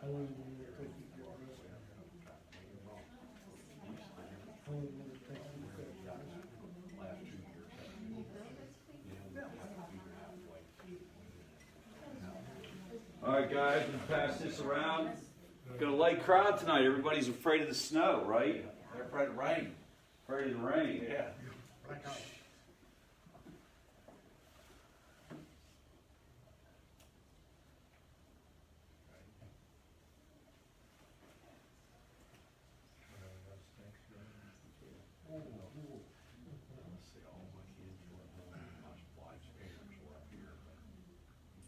long will it take you to get arrested? How long will it take you to get arrested? Last 2 years. All right, guys, we'll pass this around. Got a light crowd tonight. Everybody's afraid of the snow, right? They're afraid of rain. Afraid of the rain. Yeah. Let's see, all my kids were at home. My wife's parents were up here, but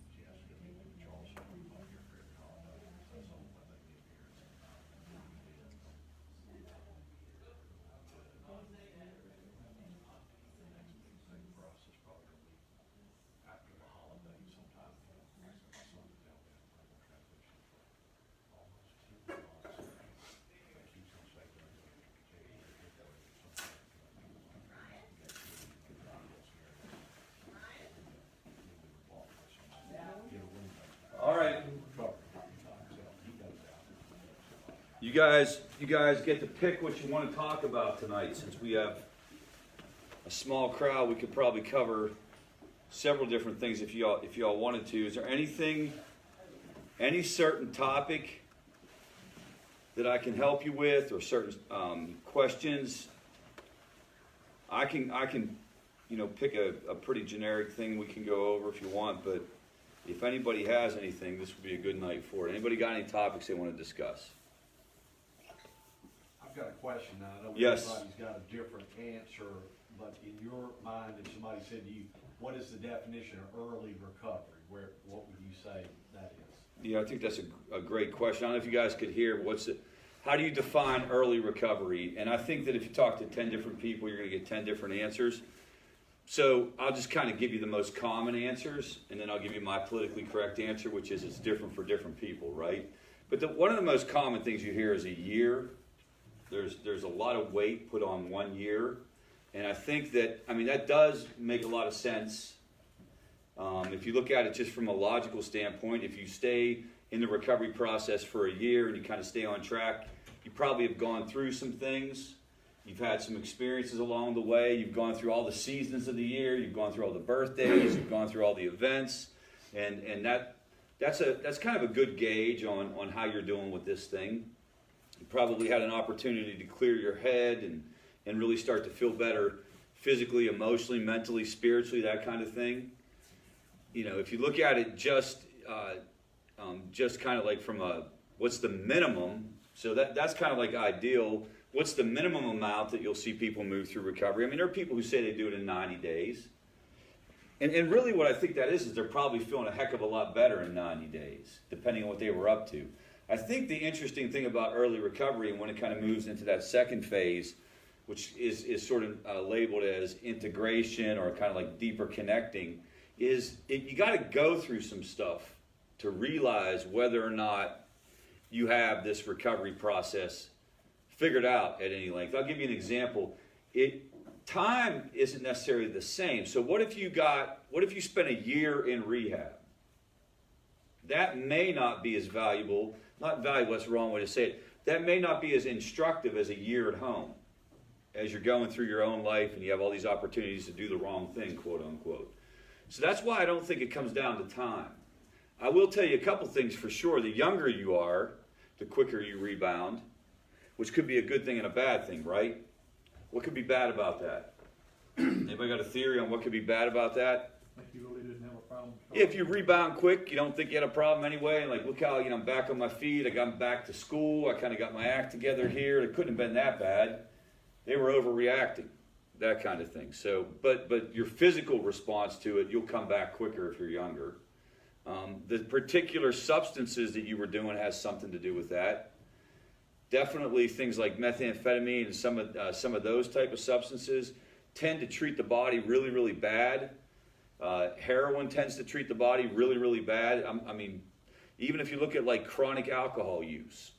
Jessica and Charles were up here for every holiday. That's all what they did here. The next big thing for us is probably going to be after the holidays sometime. My son dealt with transition for almost 2 months. That keeps him safe. All right. You guys get to pick what you want to talk about tonight. Since we have a small crowd, we could probably cover several different things if y'all wanted to. Is there any certain topic that I can help you with, or certain questions? I can pick a pretty generic thing we can go over if you want, but if anybody has anything, this would be a good night for it. Anybody got any topics they want to discuss? I've got a question now. I know Yes. everybody's got a different answer, but in your mind, if somebody said to you, what is the definition of early recovery? What would you say that is? Yeah, I think that's a great question. I don't know if you guys could hear, how do you define early recovery? And I think that if you talk to 10 different people, you're going to get 10 different answers. So I'll just kind of give you the most common answers, and then I'll give you my politically correct answer, which is it's different for different people, right? But one of the most common things you hear is a year. There's a lot of weight put on 1 year. And I think that does make a lot of sense. If you look at it just from a logical standpoint, if you stay in the recovery process for a year and you kind of stay on track, you probably have gone through some things. You've had some experiences along the way. You've gone through all the seasons of the year. You've gone through all the birthdays. You've gone through all the events. And that's kind of a good gauge on how you're doing with this thing. You probably had an opportunity to clear your head and really start to feel better physically, emotionally, mentally, spiritually, that kind of thing. If you look at it just kind of like from what's the minimum, so that's kind of like ideal. What's the minimum amount that you'll see people move through recovery? I mean, there are people who say they do it in 90 days. And really what I think that is they're probably feeling a heck of a lot better in 90 days, depending on what they were up to. I think the interesting thing about early recovery, and when it kind of moves into that second phase, which is sort of labeled as integration or kind of like deeper connecting, is you got to go through some stuff to realize whether or not you have this recovery process figured out at any length. I'll give you an example. Time isn't necessarily the same. So what if you spent a year in rehab? That may not be as valuable. Not valuable, that's the wrong way to say it. That may not be as instructive as a year at home, as you're going through your own life and you have all these opportunities to do the wrong thing, quote unquote. So that's why I don't think it comes down to time. I will tell you a couple things for sure. The younger you are, the quicker you rebound, which could be a good thing and a bad thing, right? What could be bad about that? Anybody got a theory on what could be bad about that? Like you really didn't have a problem. If you rebound quick, you don't think you had a problem anyway. Like, look how, I'm back on my feet. I got back to school. I kind of got my act together here. It couldn't have been that bad. They were overreacting, that kind of thing. So, but your physical response to it, you'll come back quicker if you're younger. The particular substances that you were doing has something to do with that. Definitely things like methamphetamine and some of those type of substances tend to treat the body really, really bad. Heroin tends to treat the body really, really bad. I mean, even if you look at like chronic alcohol use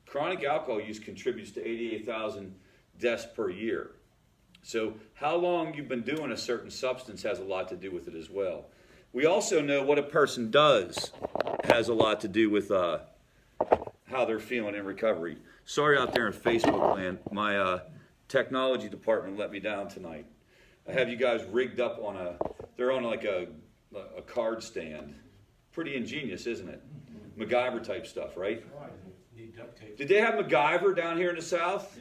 contributes to 88,000 deaths per year. So how long you've been doing a certain substance has a lot to do with it as well. We also know what a person does has a lot to do with how they're feeling in recovery. Sorry out there in Facebook land, my technology department let me down tonight. I have you guys rigged up on they're on like a card stand. Pretty ingenious, isn't it? MacGyver type stuff, right? Need duct tape. Did they have MacGyver down here in the South?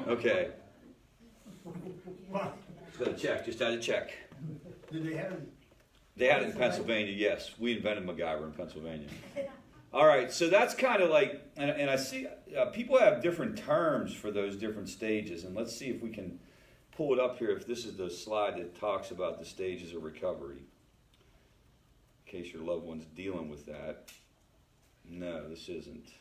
Okay. Just had to check, just had to check. Did they have it? They had it in Pennsylvania, yes. We invented MacGyver in Pennsylvania. All right, so that's kind of like, and I see people have different terms for those different stages, and let's see if we can pull it up here if this is the slide that talks about the stages of recovery. In case your loved one's dealing with that. No, this isn't.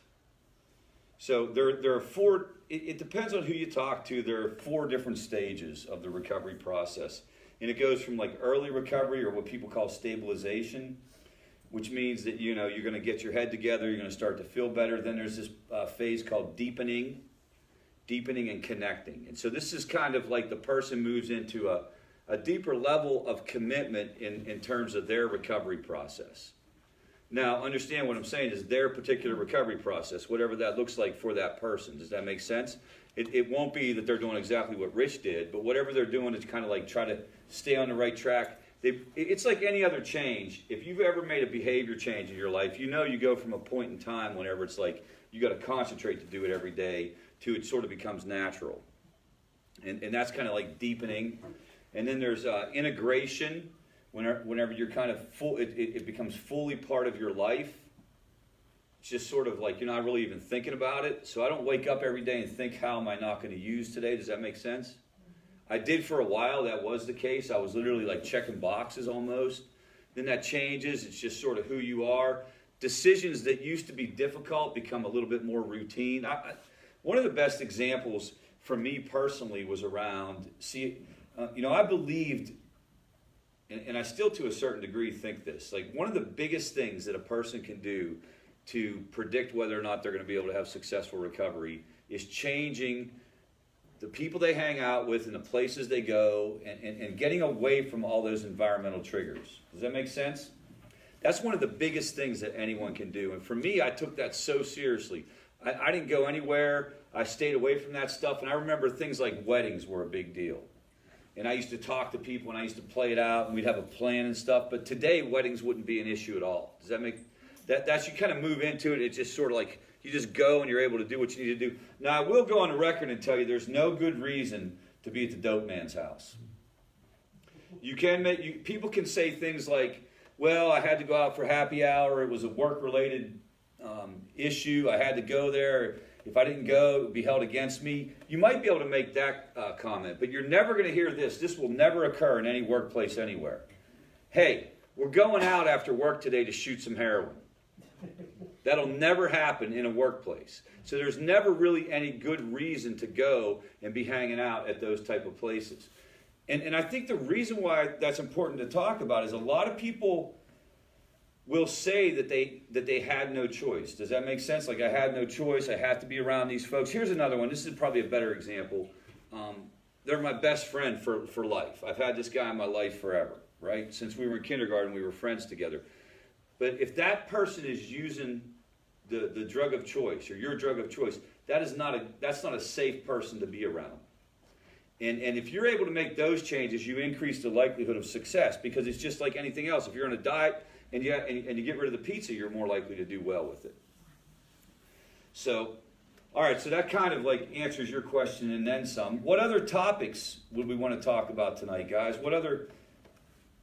So there are four, it depends on who you talk to, there are 4 different stages of the recovery process. And it goes from like early recovery, or what people call stabilization, which means that, you know, you're going to get your head together, you're going to start to feel better. Then there's this phase called deepening and connecting. And so this is kind of like the person moves into a deeper level of commitment in terms of their recovery process. Now, understand what I'm saying is their particular recovery process, whatever that looks like for that person. Does that make sense? It won't be that they're doing exactly what Rich did, but whatever they're doing is kind of like try to stay on the right track. It's like any other change. If you've ever made a behavior change in your life, you know you go from a point in time whenever it's like you got to concentrate to do it every day to it sort of becomes natural. And that's kind of like deepening. And then there's integration. Whenever you're kind of full, it becomes fully part of your life. It's just sort of like you're not really even thinking about it. So I don't wake up every day and think, how am I not going to use today? Does that make sense? I did for a while. That was the case. I was literally like checking boxes almost. Then that changes. It's just sort of who you are. Decisions that used to be difficult become a little bit more routine. One of the best examples for me personally was around, I believed, and I still to a certain degree think this, like one of the biggest things that a person can do to predict whether or not they're going to be able to have successful recovery is changing the people they hang out with and the places they go and getting away from all those environmental triggers. Does that make sense? That's one of the biggest things that anyone can do. And for me, I took that so seriously. I didn't go anywhere. I stayed away from that stuff. And I remember things like weddings were a big deal. And I used to talk to people and I used to play it out and we'd have a plan and stuff. But today, weddings wouldn't be an issue at all. Does that make that you kind of move into it? It's just sort of like you just go and you're able to do what you need to do. Now, I will go on the record and tell you there's no good reason to be at the dope man's house. People can say things like, well, I had to go out for happy hour. It was a work-related issue. I had to go there. If I didn't go, it would be held against me. You might be able to make that comment, but you're never going to hear this. This will never occur in any workplace anywhere. Hey, we're going out after work today to shoot some heroin. That'll never happen in a workplace. So there's never really any good reason to go and be hanging out at those type of places. And I think the reason why that's important to talk about is a lot of people will say that they had no choice. Does that make sense? Like, I had no choice. I have to be around these folks. Here's another one. This is probably a better example. They're my best friend for life. I've had this guy in my life forever, right? Since we were in kindergarten, we were friends together. But if that person is using the drug of choice or your drug of choice, that's not a safe person to be around. And if you're able to make those changes, you increase the likelihood of success, because it's just like anything else. If you're on a diet and you get rid of the pizza, you're more likely to do well with it. So, all right, so that kind of like answers your question and then some. What other topics would we want to talk about tonight, guys? What other,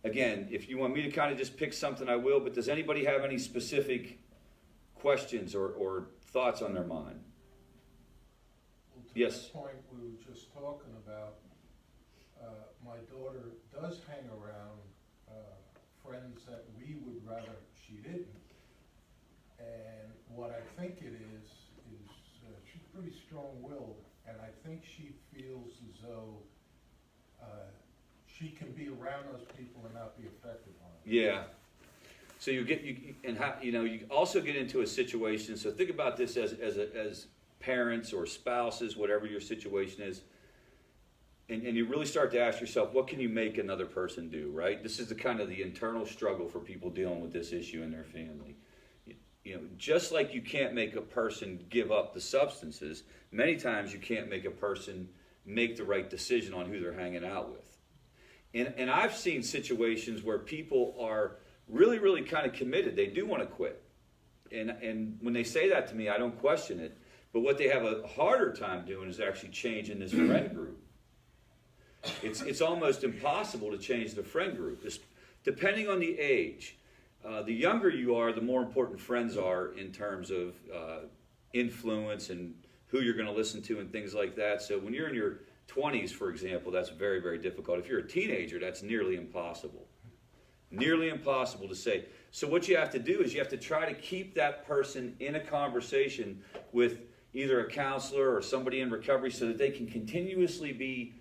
again, if you want me to kind of just pick something, I will, but does anybody have any specific questions or thoughts on their mind? Well, to Yes. that point we were just talking about, my daughter does hang around friends that we would rather she didn't. And what I think it is she's pretty strong-willed, and I think she feels as though she can be around those people and not be affected by them. Yeah. So you also get into a situation. So think about this as parents or spouses, whatever your situation is, and you really start to ask yourself, what can you make another person do, right? This is the kind of the internal struggle for people dealing with this issue in their family. just like you can't make a person give up the substances, many times you can't make a person make the right decision on who they're hanging out with. And I've seen situations where people are really, really kind of committed. They do want to quit. And when they say that to me, I don't question it. But what they have a harder time doing is actually changing this friend group. It's almost impossible to change the friend group, depending on the age. The younger you are, the more important friends are in terms of influence and who you're going to listen to and things like that. So when you're in your 20s, for example, that's very, very difficult. If you're a teenager, that's nearly impossible. Nearly impossible to say. So what you have to do is you have to try to keep that person in a conversation with either a counselor or somebody in recovery so that they can continuously be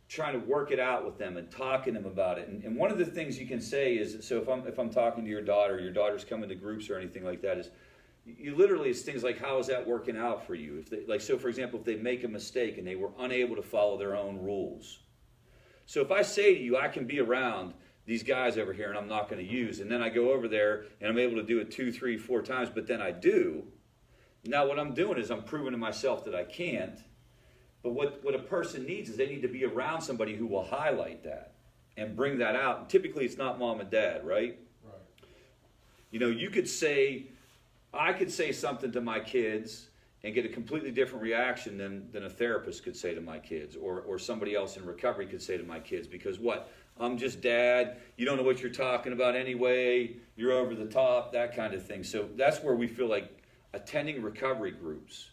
trying to work it out with them and talking to them about it. And one of the things you can say is, so if I'm talking to your daughter's coming to groups or anything like that, is you literally, it's things like, how is that working out for you? If they, like, so for example, if they make a mistake and they were unable to follow their own rules. So if I say to you, I can be around these guys over here and I'm not going to use, and then I go over there and I'm able to do it 2, 3, 4 times, but then I do. Now what I'm doing is I'm proving to myself that I can't. But what a person needs is they need to be around somebody who will highlight that and bring that out. And typically it's not mom and dad, right? Right. You could say, I could say something to my kids and get a completely different reaction than a therapist could say to my kids, or somebody else in recovery could say to my kids, because what? I'm just dad, you don't know what you're talking about anyway, you're over the top, that kind of thing. So that's where we feel like attending recovery groups,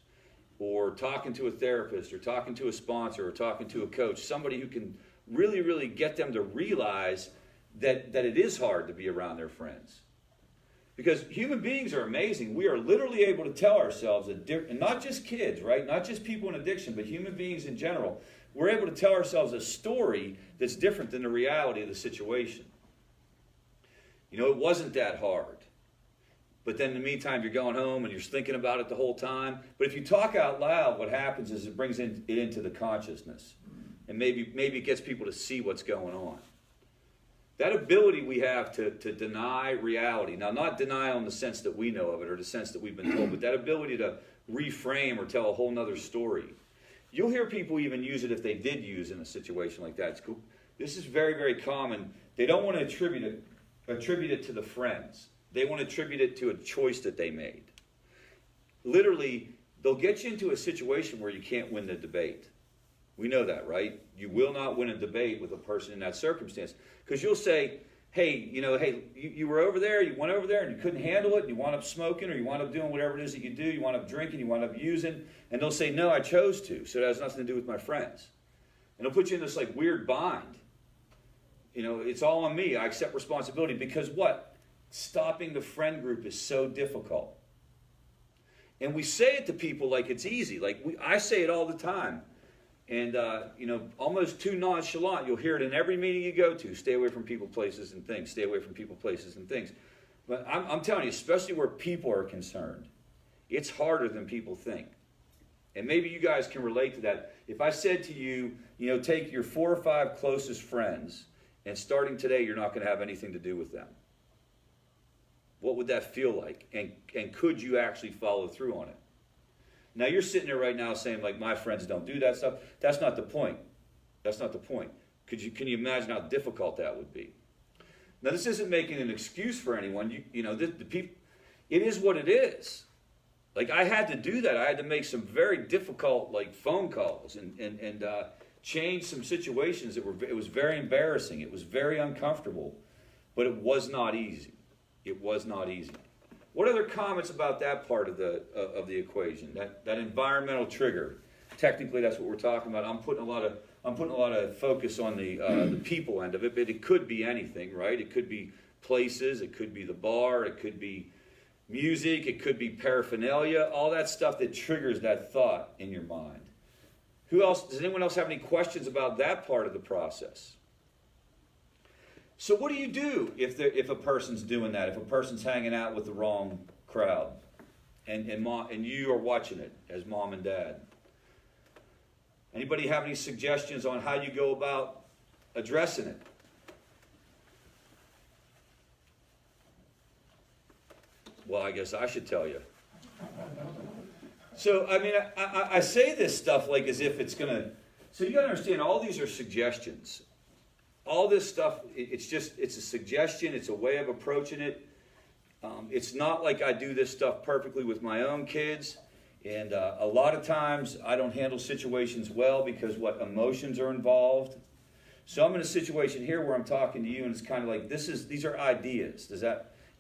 or talking to a therapist, or talking to a sponsor, or talking to a coach, somebody who can really, really get them to realize that it is hard to be around their friends. Because human beings are amazing. We are literally able to tell ourselves, and not just kids, right? Not just people in addiction, but human beings in general. We're able to tell ourselves a story that's different than the reality of the situation. It wasn't that hard. But then in the meantime, you're going home and you're thinking about it the whole time. But if you talk out loud, what happens is it brings it into the consciousness. And maybe it gets people to see what's going on. That ability we have to deny reality. Now, not denial in the sense that we know of it or the sense that we've been told, but that ability to reframe or tell a whole nother story. You'll hear people even use it if they did use in a situation like that. It's cool. This is very, very common. They don't want to attribute it to the friends. They want to attribute it to a choice that they made. Literally, they'll get you into a situation where you can't win the debate. We know that, right? You will not win a debate with a person in that circumstance. Because you'll say, hey, you were over there, you went over there and you couldn't handle it, and you wound up smoking, or you wound up doing whatever it is that you do, you wound up drinking, you wound up using, and they'll say, no, I chose to, so it has nothing to do with my friends. And they'll put you in this like weird bind. It's all on me, I accept responsibility, because what? Stopping the friend group is so difficult. And we say it to people like it's easy. I say it all the time. And, almost too nonchalant. You'll hear it in every meeting you go to. Stay away from people, places, and things. Stay away from people, places, and things. But I'm telling you, especially where people are concerned, it's harder than people think. And maybe you guys can relate to that. If I said to you, take your 4 or 5 closest friends, and starting today, you're not going to have anything to do with them. What would that feel like? And could you actually follow through on it? Now, you're sitting there right now saying, like, my friends don't do that stuff. That's not the point. That's not the point. Can you imagine how difficult that would be? Now, this isn't making an excuse for anyone. The people, it is what it is. Like, I had to do that. I had to make some very difficult, phone calls and change some situations it was very embarrassing. It was very uncomfortable, but it was not easy. It was not easy. What other comments about that part of the equation? That environmental trigger. Technically, that's what we're talking about. I'm putting a lot of focus on the people end of it, but it could be anything, right? It could be places, it could be the bar, it could be music, it could be paraphernalia, all that stuff that triggers that thought in your mind. Who else? Does anyone else have any questions about that part of the process? So what do you do if a person's doing that? If a person's hanging out with the wrong crowd, and you are watching it as mom and dad? Anybody have any suggestions on how you go about addressing it? Well, I guess I should tell you. So, I mean, I say this stuff like as if it's going to... So you got to understand, all these are suggestions. All this stuff, it's a suggestion. It's a way of approaching it. It's not like I do this stuff perfectly with my own kids. And a lot of times I don't handle situations well because emotions are involved. So I'm in a situation here where I'm talking to you and it's kind of like, these are ideas.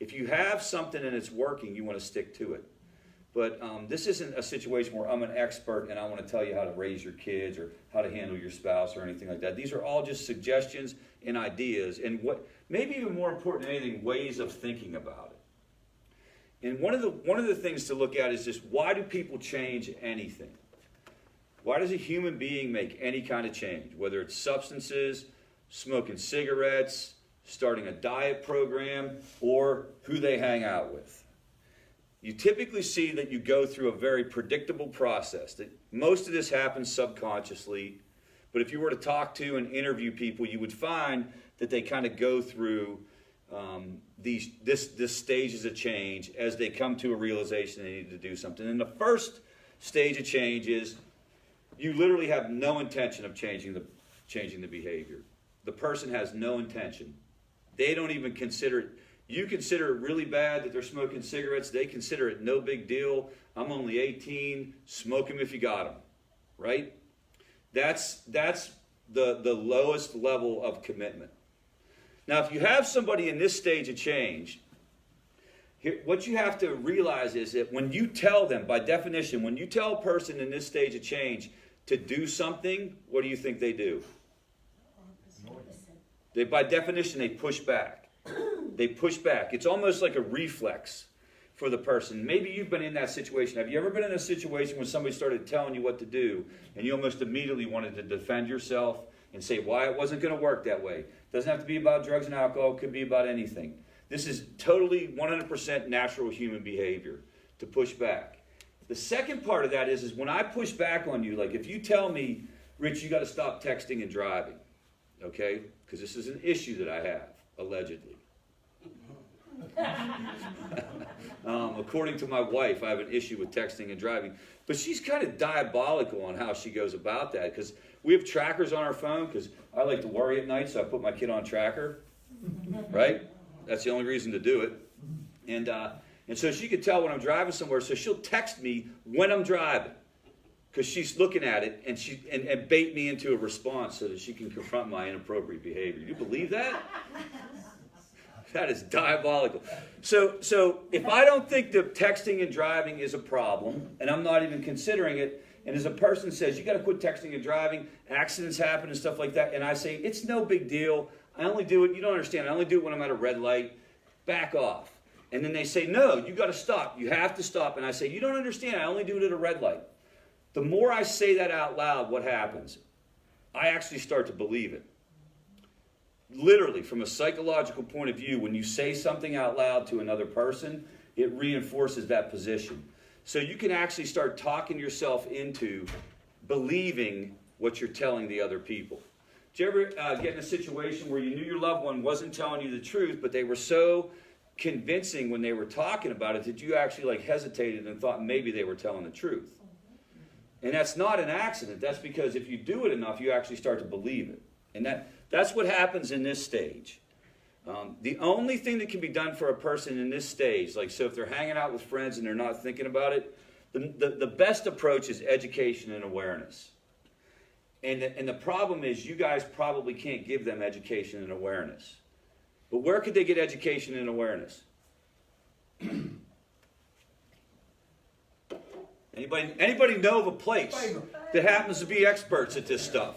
If you have something and it's working, you want to stick to it. But this isn't a situation where I'm an expert and I want to tell you how to raise your kids or how to handle your spouse or anything like that. These are all just suggestions and ideas and what maybe even more important than anything, ways of thinking about it. And one of the things to look at is just, why do people change anything? Why does a human being make any kind of change? Whether it's substances, smoking cigarettes, starting a diet program, or who they hang out with. You typically see that you go through a very predictable process. That most of this happens subconsciously, but if you were to talk to and interview people, you would find that they kind of go through this stages of change as they come to a realization they need to do something. And the first stage of change is you literally have no intention of changing the behavior. The person has no intention. They don't even consider it. You consider it really bad that they're smoking cigarettes. They consider it no big deal. I'm only 18. Smoke them if you got them, right? That's the lowest level of commitment. Now, if you have somebody in this stage of change, what you have to realize is that when you tell them, by definition, when you tell a person in this stage of change to do something, what do you think they do? By definition, they push back. They push back. It's almost like a reflex for the person. Maybe you've been in that situation. Have you ever been in a situation when somebody started telling you what to do and you almost immediately wanted to defend yourself and say why it wasn't going to work that way? It doesn't have to be about drugs and alcohol. It could be about anything. This is totally 100% natural human behavior to push back. The second part of that is when I push back on you, like if you tell me, Rich, you got to stop texting and driving, okay? Because this is an issue that I have, allegedly. According to my wife, I have an issue with texting and driving. But she's kind of diabolical on how she goes about that because we have trackers on our phone because I like to worry at night, so I put my kid on tracker, right? That's the only reason to do it. And so she could tell when I'm driving somewhere, so she'll text me when I'm driving because she's looking at it and bait me into a response so that she can confront my inappropriate behavior. Do you believe that? That is diabolical. So if I don't think that texting and driving is a problem, and I'm not even considering it, and as a person says, you got to quit texting and driving, accidents happen and stuff like that, and I say, it's no big deal, I only do it, you don't understand, I only do it when I'm at a red light, back off. And then they say, no, you got to stop, you have to stop. And I say, you don't understand, I only do it at a red light. The more I say that out loud, what happens? I actually start to believe it. Literally, from a psychological point of view, when you say something out loud to another person, it reinforces that position. So you can actually start talking yourself into believing what you're telling the other people. Did you ever get in a situation where you knew your loved one wasn't telling you the truth, but they were so convincing when they were talking about it that you actually hesitated and thought maybe they were telling the truth? And that's not an accident. That's because if you do it enough, you actually start to believe it. And that's what happens in this stage. The only thing that can be done for a person in this stage, so if they're hanging out with friends and they're not thinking about it, the best approach is education and awareness. And the problem is you guys probably can't give them education and awareness. But where could they get education and awareness? Anybody know of a place that happens to be experts at this stuff?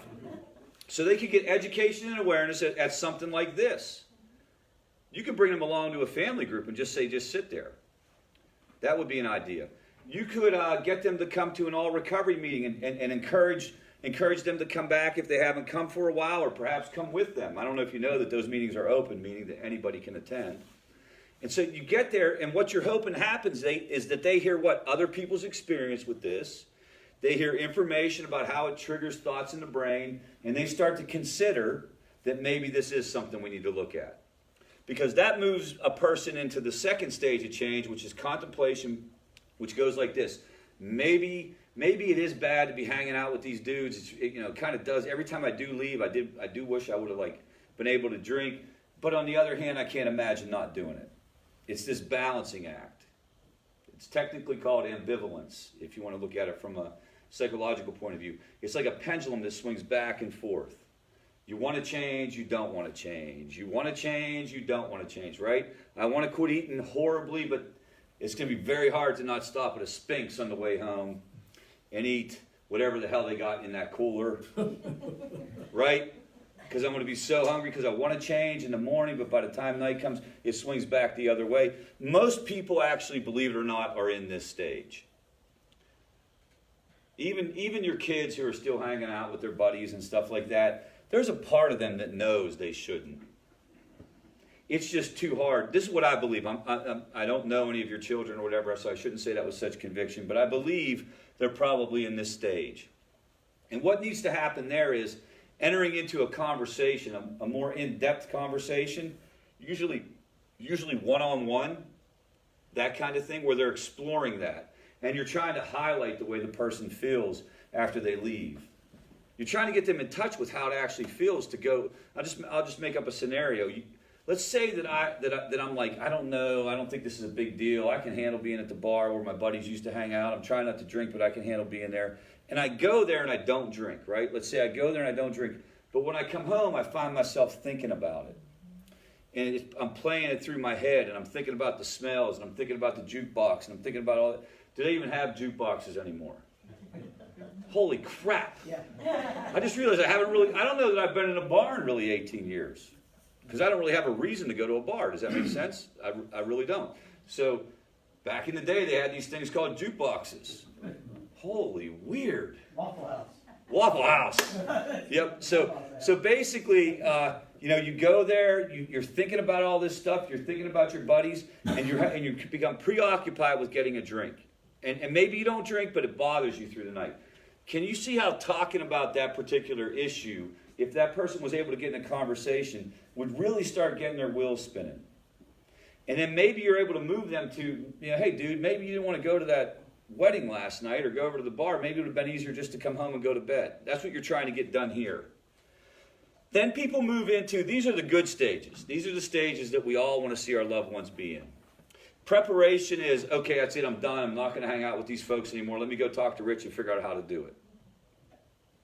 So they could get education and awareness at something like this. You could bring them along to a family group and just sit there. That would be an idea. You could get them to come to an all recovery meeting and encourage them to come back if they haven't come for a while, or perhaps come with them. I don't know if you know that those meetings are open, meaning that anybody can attend. And so you get there, and what you're hoping happens is that they hear what other people's experience with this. They hear information about how it triggers thoughts in the brain, and they start to consider that maybe this is something we need to look at. because that moves a person into the second stage of change, which is contemplation, which goes like this. Maybe it is bad to be hanging out with these dudes. It kind of does. Every time I do leave, I do wish I would have been able to drink. But on the other hand, I can't imagine not doing it. It's this balancing act. It's technically called ambivalence, if you want to look at it from a psychological point of view. It's like a pendulum that swings back and forth. You want to change, you don't want to change. You want to change, you don't want to change, right? I want to quit eating horribly, but it's going to be very hard to not stop at a Sphinx on the way home and eat whatever the hell they got in that cooler, right? Because I'm going to be so hungry because I want to change in the morning, but by the time night comes, it swings back the other way. Most people actually, believe it or not, are in this stage. Even your kids who are still hanging out with their buddies and stuff like that, there's a part of them that knows they shouldn't. It's just too hard. This is what I believe. I don't know any of your children or whatever, so I shouldn't say that with such conviction, but I believe they're probably in this stage. And what needs to happen there is entering into a conversation, a more in-depth conversation, usually one-on-one, that kind of thing, where they're exploring that. And you're trying to highlight the way the person feels after they leave. You're trying to get them in touch with how it actually feels to go. I'll just make up a scenario. Let's say that I'm like, I don't know, I don't think this is a big deal. I can handle being at the bar where my buddies used to hang out. I'm trying not to drink, but I can handle being there. And I go there and I don't drink, right? Let's say I go there and I don't drink. But when I come home, I find myself thinking about it. And I'm playing it through my head, and I'm thinking about the smells, and I'm thinking about the jukebox, and I'm thinking about all that. Do they even have jukeboxes anymore? Holy crap. Yeah. I just realized I don't know that I've been in a bar in really 18 years. Because I don't really have a reason to go to a bar. Does that make sense? I really don't. So back in the day, they had these things called jukeboxes. Holy weird. Waffle House. Waffle House. Yep. So basically, you go there, you're thinking about all this stuff, you're thinking about your buddies, and you become preoccupied with getting a drink. And maybe you don't drink, but it bothers you through the night. Can you see how talking about that particular issue, if that person was able to get in a conversation, would really start getting their wheels spinning? And then maybe you're able to move them to, hey, dude, maybe you didn't want to go to that wedding last night or go over to the bar. Maybe it would have been easier just to come home and go to bed. That's what you're trying to get done here. Then people move into, these are the good stages. These are the stages that we all want to see our loved ones be in. Preparation is, okay, that's it, I'm done. I'm not going to hang out with these folks anymore. Let me go talk to Rich and figure out how to do it.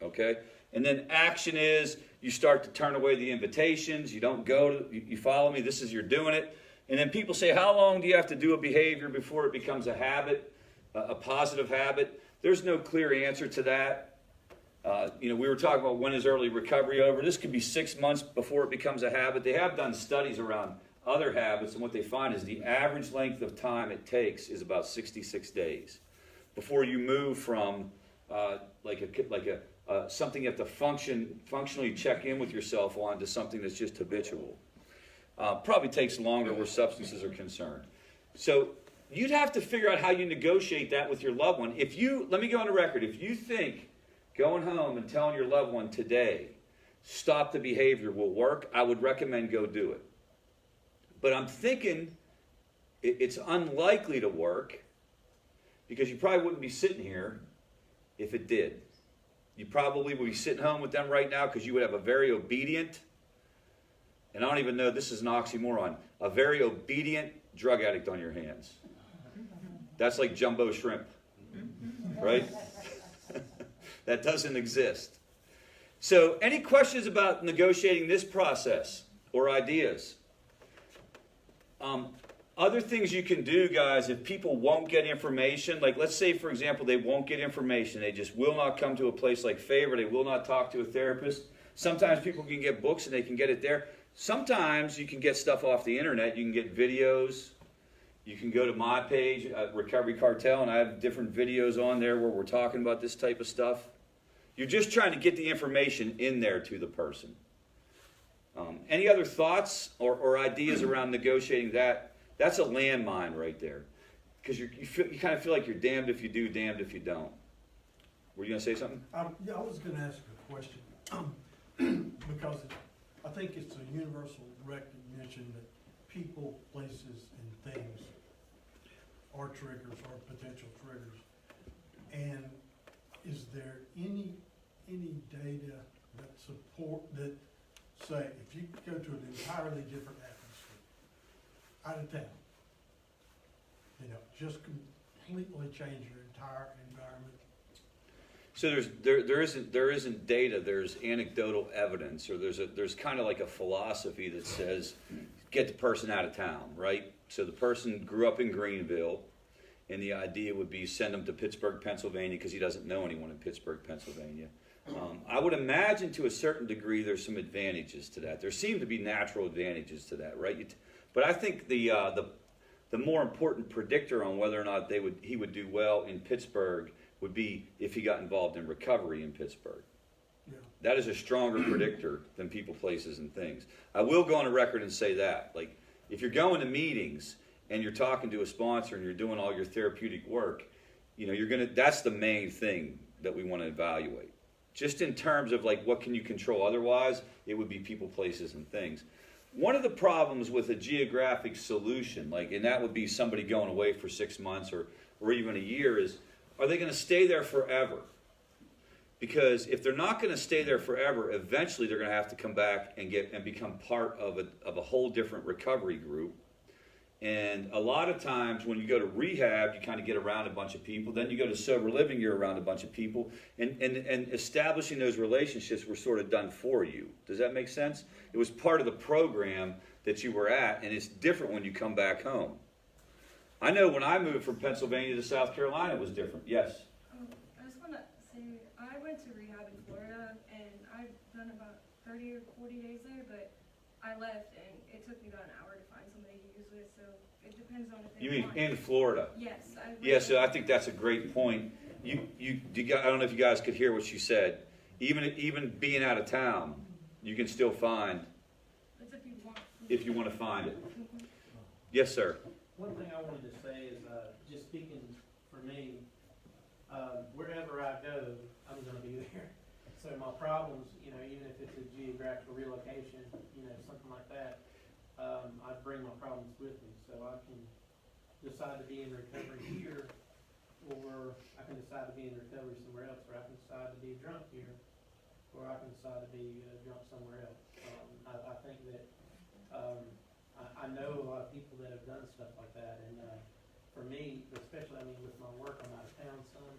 Okay? And then action is, you start to turn away the invitations. You don't go, you follow me, this is you're doing it. And then people say, how long do you have to do a behavior before it becomes a habit, a positive habit? There's no clear answer to that. We were talking about when is early recovery over. This could be 6 months before it becomes a habit. They have done studies around other habits, and what they find is the average length of time it takes is about 66 days before you move from something you have to functionally check in with yourself on to something that's just habitual. Probably takes longer where substances are concerned. So you'd have to figure out how you negotiate that with your loved one. Let me go on the record, if you think going home and telling your loved one today, stop the behavior will work, I would recommend go do it. But I'm thinking it's unlikely to work because you probably wouldn't be sitting here if it did. You probably would be sitting home with them right now because you would have a very obedient, and I don't even know, this is an oxymoron, a very obedient drug addict on your hands. That's like jumbo shrimp, right? That doesn't exist. So any questions about negotiating this process or ideas? Other things you can do, guys, if people won't get information, like let's say, for example, they won't get information. They just will not come to a place like FAVOR. They will not talk to a therapist. Sometimes people can get books and they can get it there. Sometimes you can get stuff off the internet. You can get videos. You can go to my page, Recovery Cartel, and I have different videos on there where we're talking about this type of stuff. You're just trying to get the information in there to the person. Any other thoughts or ideas around negotiating that? That's a landmine right there. Because you kind of feel like you're damned if you do, damned if you don't. Were you going to say something? Yeah, I was going to ask a question because I think it's a universal recognition that people, places, and things are triggers or potential triggers? And is there any data that support, that say, if you go to an entirely different atmosphere, out of town, you know, just completely change your entire environment? So there isn't data. There's anecdotal evidence, or there's kind of like a philosophy that says, get the person out of town, right? So the person grew up in Greenville, and the idea would be send him to Pittsburgh, Pennsylvania, because he doesn't know anyone in Pittsburgh, Pennsylvania. I would imagine to a certain degree there's some advantages to that. There seem to be natural advantages to that, right? But I think the more important predictor on whether or not he would do well in Pittsburgh would be if he got involved in recovery in Pittsburgh. Yeah. That is a stronger predictor than people, places, and things. I will go on a record and say that. Like, if you're going to meetings and you're talking to a sponsor and you're doing all your therapeutic work, you know, that's the main thing that we want to evaluate. Just in terms of like, what can you control? Otherwise, it would be people, places, and things. One of the problems with a geographic solution, like, and that would be somebody going away for 6 months or even a year, is, are they going to stay there forever? Because if they're not going to stay there forever, eventually they're going to have to come back and become part of a whole different recovery group. And a lot of times when you go to rehab, you kind of get around a bunch of people. Then you go to sober living, you're around a bunch of people. And establishing those relationships were sort of done for you. Does that make sense? It was part of the program that you were at, and it's different when you come back home. I know when I moved from Pennsylvania to South Carolina, it was different. Yes? I just want to say, I went to rehab in Florida, and I've done about 30 or 40 days there, but I left, and it took me about an hour to find somebody to use with, so it depends on if they You mean want. in Florida? Yes. Yeah, so I think that's a great point. I don't know if you guys could hear what she said. Even being out of town, you can still find, That's if you want. if you want to find it. Mhm. Yes, sir. One thing I wanted to say is, just speaking for me, wherever I go, I'm gonna be there. So my problems, you know, even if it's a geographical relocation, you know, something like that, I bring my problems with me. So I can decide to be in recovery here, or I can decide to be in recovery somewhere else, or I can decide to be drunk here, or I can decide to be drunk somewhere else. I think that, I know a lot of people that have done stuff like that, and for me, especially, I mean, with my work, I'm out of town some,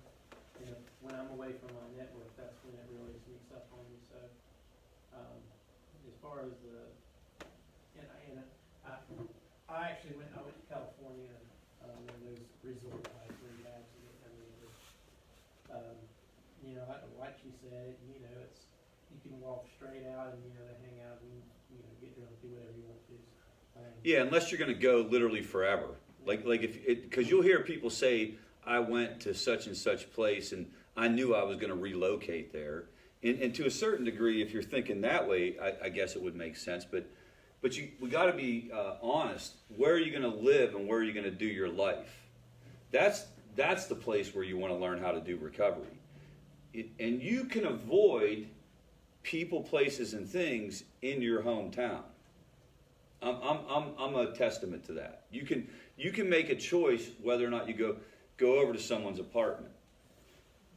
and when I'm away from my network, that's when it really sneaks up on me. So, as far as I actually went to California, where those resort type rehabs, I mean, it was, you know, like she said, you know, you can walk straight out and, you know, they hang out and, you know, get drunk, do whatever you want to. Yeah, unless you're going to go literally forever. Like because you'll hear people say, I went to such and such place and I knew I was going to relocate there. And to a certain degree, if you're thinking that way, I guess it would make sense. But we got to be honest. Where are you going to live and where are you going to do your life? That's the place where you want to learn how to do recovery. And you can avoid people, places, and things in your hometown. I'm a testament to that. You can make a choice whether or not you go over to someone's apartment.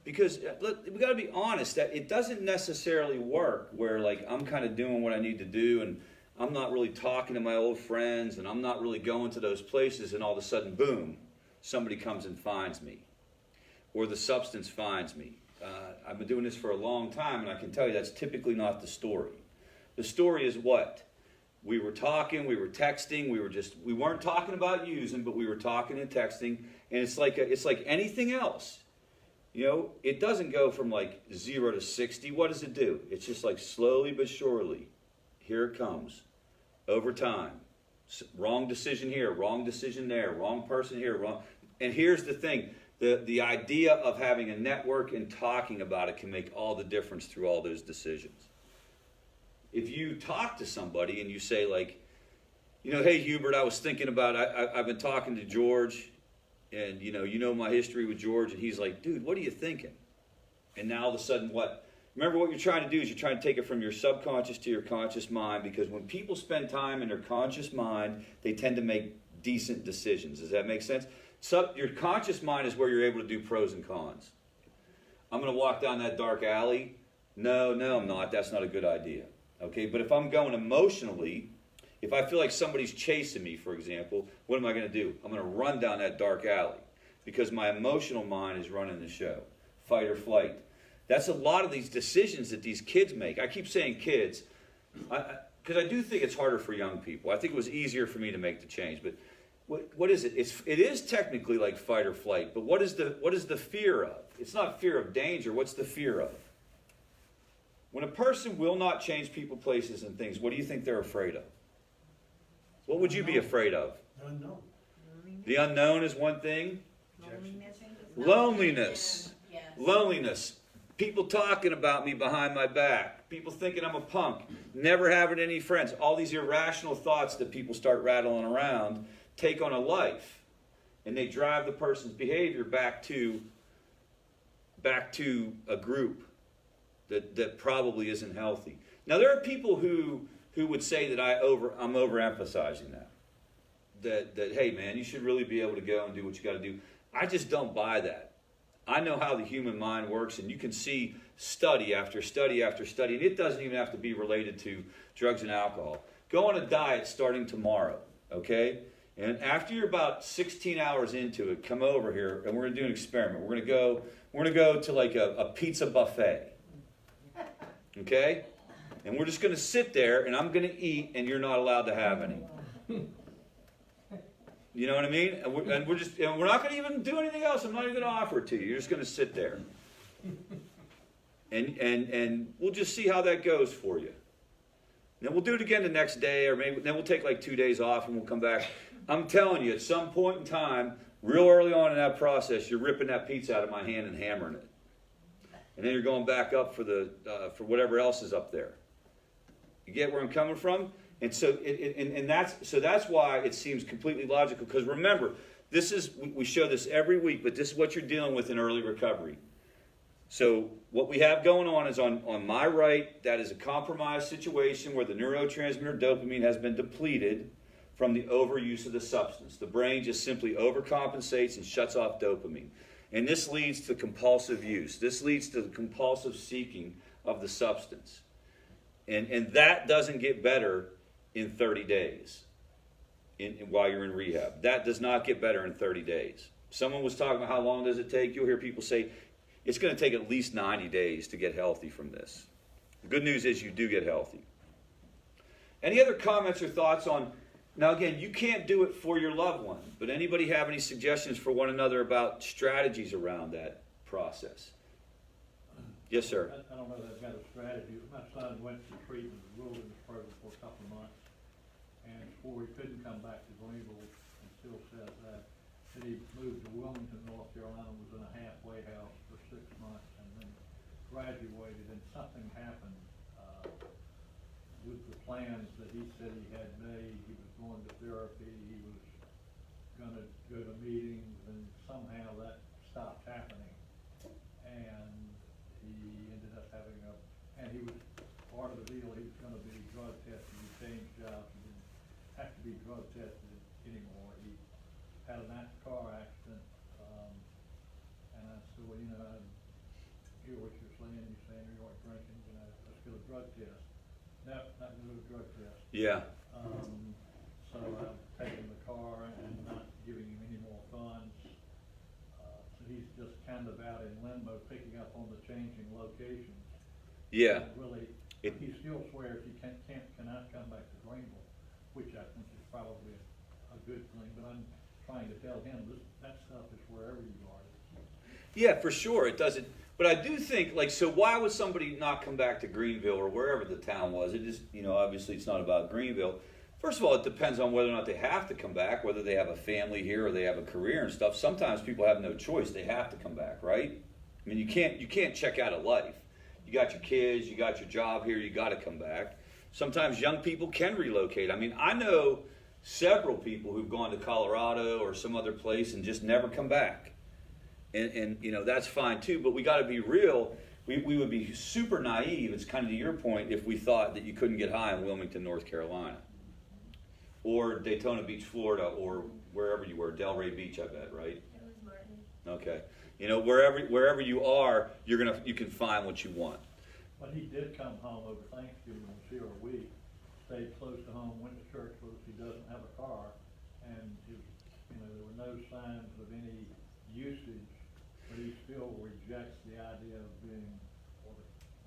Because look, we got to be honest that it doesn't necessarily work where like I'm kind of doing what I need to do and I'm not really talking to my old friends and I'm not really going to those places and all of a sudden, boom, somebody comes and finds me or the substance finds me. I've been doing this for a long time and I can tell you that's typically not the story. The story is what? We were talking, we were texting, we weren't talking about using, but we were talking and texting, and it's like anything else. You know, it doesn't go from like 0 to 60. What does it do? It's just like slowly but surely, here it comes, over time. Wrong decision here, wrong decision there, wrong person here, wrong. And here's the thing, the idea of having a network and talking about it can make all the difference through all those decisions. If you talk to somebody and you say like, you know, hey Hubert, I was thinking about, I've been talking to George and you know my history with George and he's like, dude, what are you thinking? And now all of a sudden what? Remember, what you're trying to do is you're trying to take it from your subconscious to your conscious mind, because when people spend time in their conscious mind, they tend to make decent decisions. Does that make sense? So your conscious mind is where you're able to do pros and cons. I'm going to walk down that dark alley. No, I'm not. That's not a good idea. Okay, but if I'm going emotionally, if I feel like somebody's chasing me, for example, what am I going to do? I'm going to run down that dark alley because my emotional mind is running the show. Fight or flight. That's a lot of these decisions that these kids make. I keep saying kids, because I do think it's harder for young people. I think it was easier for me to make the change. But what is it? It is technically like fight or flight. But what is the fear of? It's not fear of danger. What's the fear of? When a person will not change people, places, and things, what do you think they're afraid of? What would you be afraid of? Unknown. The unknown is one thing. Loneliness. Loneliness. Yes. Loneliness. People talking about me behind my back. People thinking I'm a punk. Never having any friends. All these irrational thoughts that people start rattling around take on a life. And they drive the person's behavior back to a group that probably isn't healthy. Now, there are people who would say that I'm overemphasizing that, hey, man, you should really be able to go and do what you got to do. I just don't buy that. I know how the human mind works, and you can see study after study after study, and it doesn't even have to be related to drugs and alcohol. Go on a diet starting tomorrow, okay? And after you're about 16 hours into it, come over here, and we're going to do an experiment. We're going to go to like a pizza buffet, okay? And we're just going to sit there, and I'm going to eat, and you're not allowed to have any. You know what I mean? And we're not going to even do anything else. I'm not even going to offer it to you. You're just going to sit there. And we'll just see how that goes for you. Then we'll do it again the next day, or maybe then we'll take like 2 days off and we'll come back. I'm telling you, at some point in time, real early on in that process, you're ripping that pizza out of my hand and hammering it. And then you're going back up for whatever else is up there. You get where I'm coming from? And so, that's why it seems completely logical. Because remember, we show this every week, but this is what you're dealing with in early recovery. So what we have going on is on my right, that is a compromised situation where the neurotransmitter dopamine has been depleted from the overuse of the substance. The brain just simply overcompensates and shuts off dopamine. And this leads to compulsive use. This leads to the compulsive seeking of the substance. And that doesn't get better in 30 days while you're in rehab. That does not get better in 30 days. Someone was talking about how long does it take. You'll hear people say it's going to take at least 90 days to get healthy from this. The good news is you do get healthy. Any other comments or thoughts on, now again, you can't do it for your loved one, but anybody have any suggestions for one another about strategies around that process? Yes, sir. I don't know that I've got a strategy. My son went to treatment, the wilderness program for a couple of months, and before he couldn't come back to Greenville, and still says that he moved to Wilmington, North Carolina, was in a halfway house for 6 months, and then graduated, and something happened with the plans that he said he had made. He was going to therapy, he was going to go to meetings, and somehow that stopped happening. And he ended up having and he was part of the deal, he was going to be drug tested, he changed jobs, he didn't have to be drug tested anymore. He had a car accident, and I said, well, I hear what you're saying you weren't drinking, let's get a drug test. No, not going to do a drug test. Yeah. So I've taken the car and not giving him any more funds. So he's just kind of out in limbo, picking up on the changing locations. Yeah. Really, he still swears he cannot come back to Greenville, which I think is probably a good thing. But I'm trying to tell him that stuff is wherever you are. Yeah, for sure. It doesn't. But I do think, so why would somebody not come back to Greenville or wherever the town was? It is, obviously it's not about Greenville. First of all, it depends on whether or not they have to come back, whether they have a family here or they have a career and stuff. Sometimes people have no choice. They have to come back, right? I mean, you can't check out of life. You got your kids, you got your job here, you got to come back. Sometimes young people can relocate. I mean, I know several people who've gone to Colorado or some other place and just never come back. And that's fine too, but we got to be real. We would be super naive, it's kind of to your point, if we thought that you couldn't get high in Wilmington, North Carolina, or Daytona Beach, Florida, or wherever you were, Delray Beach, I bet, right? It was Martin. Okay. You know, wherever you are, you can find what you want. But he did come home over Thanksgiving and was here a week, stayed close to home, went to church with us. He doesn't have a car, and there were no signs of any usage, but he still rejects the idea of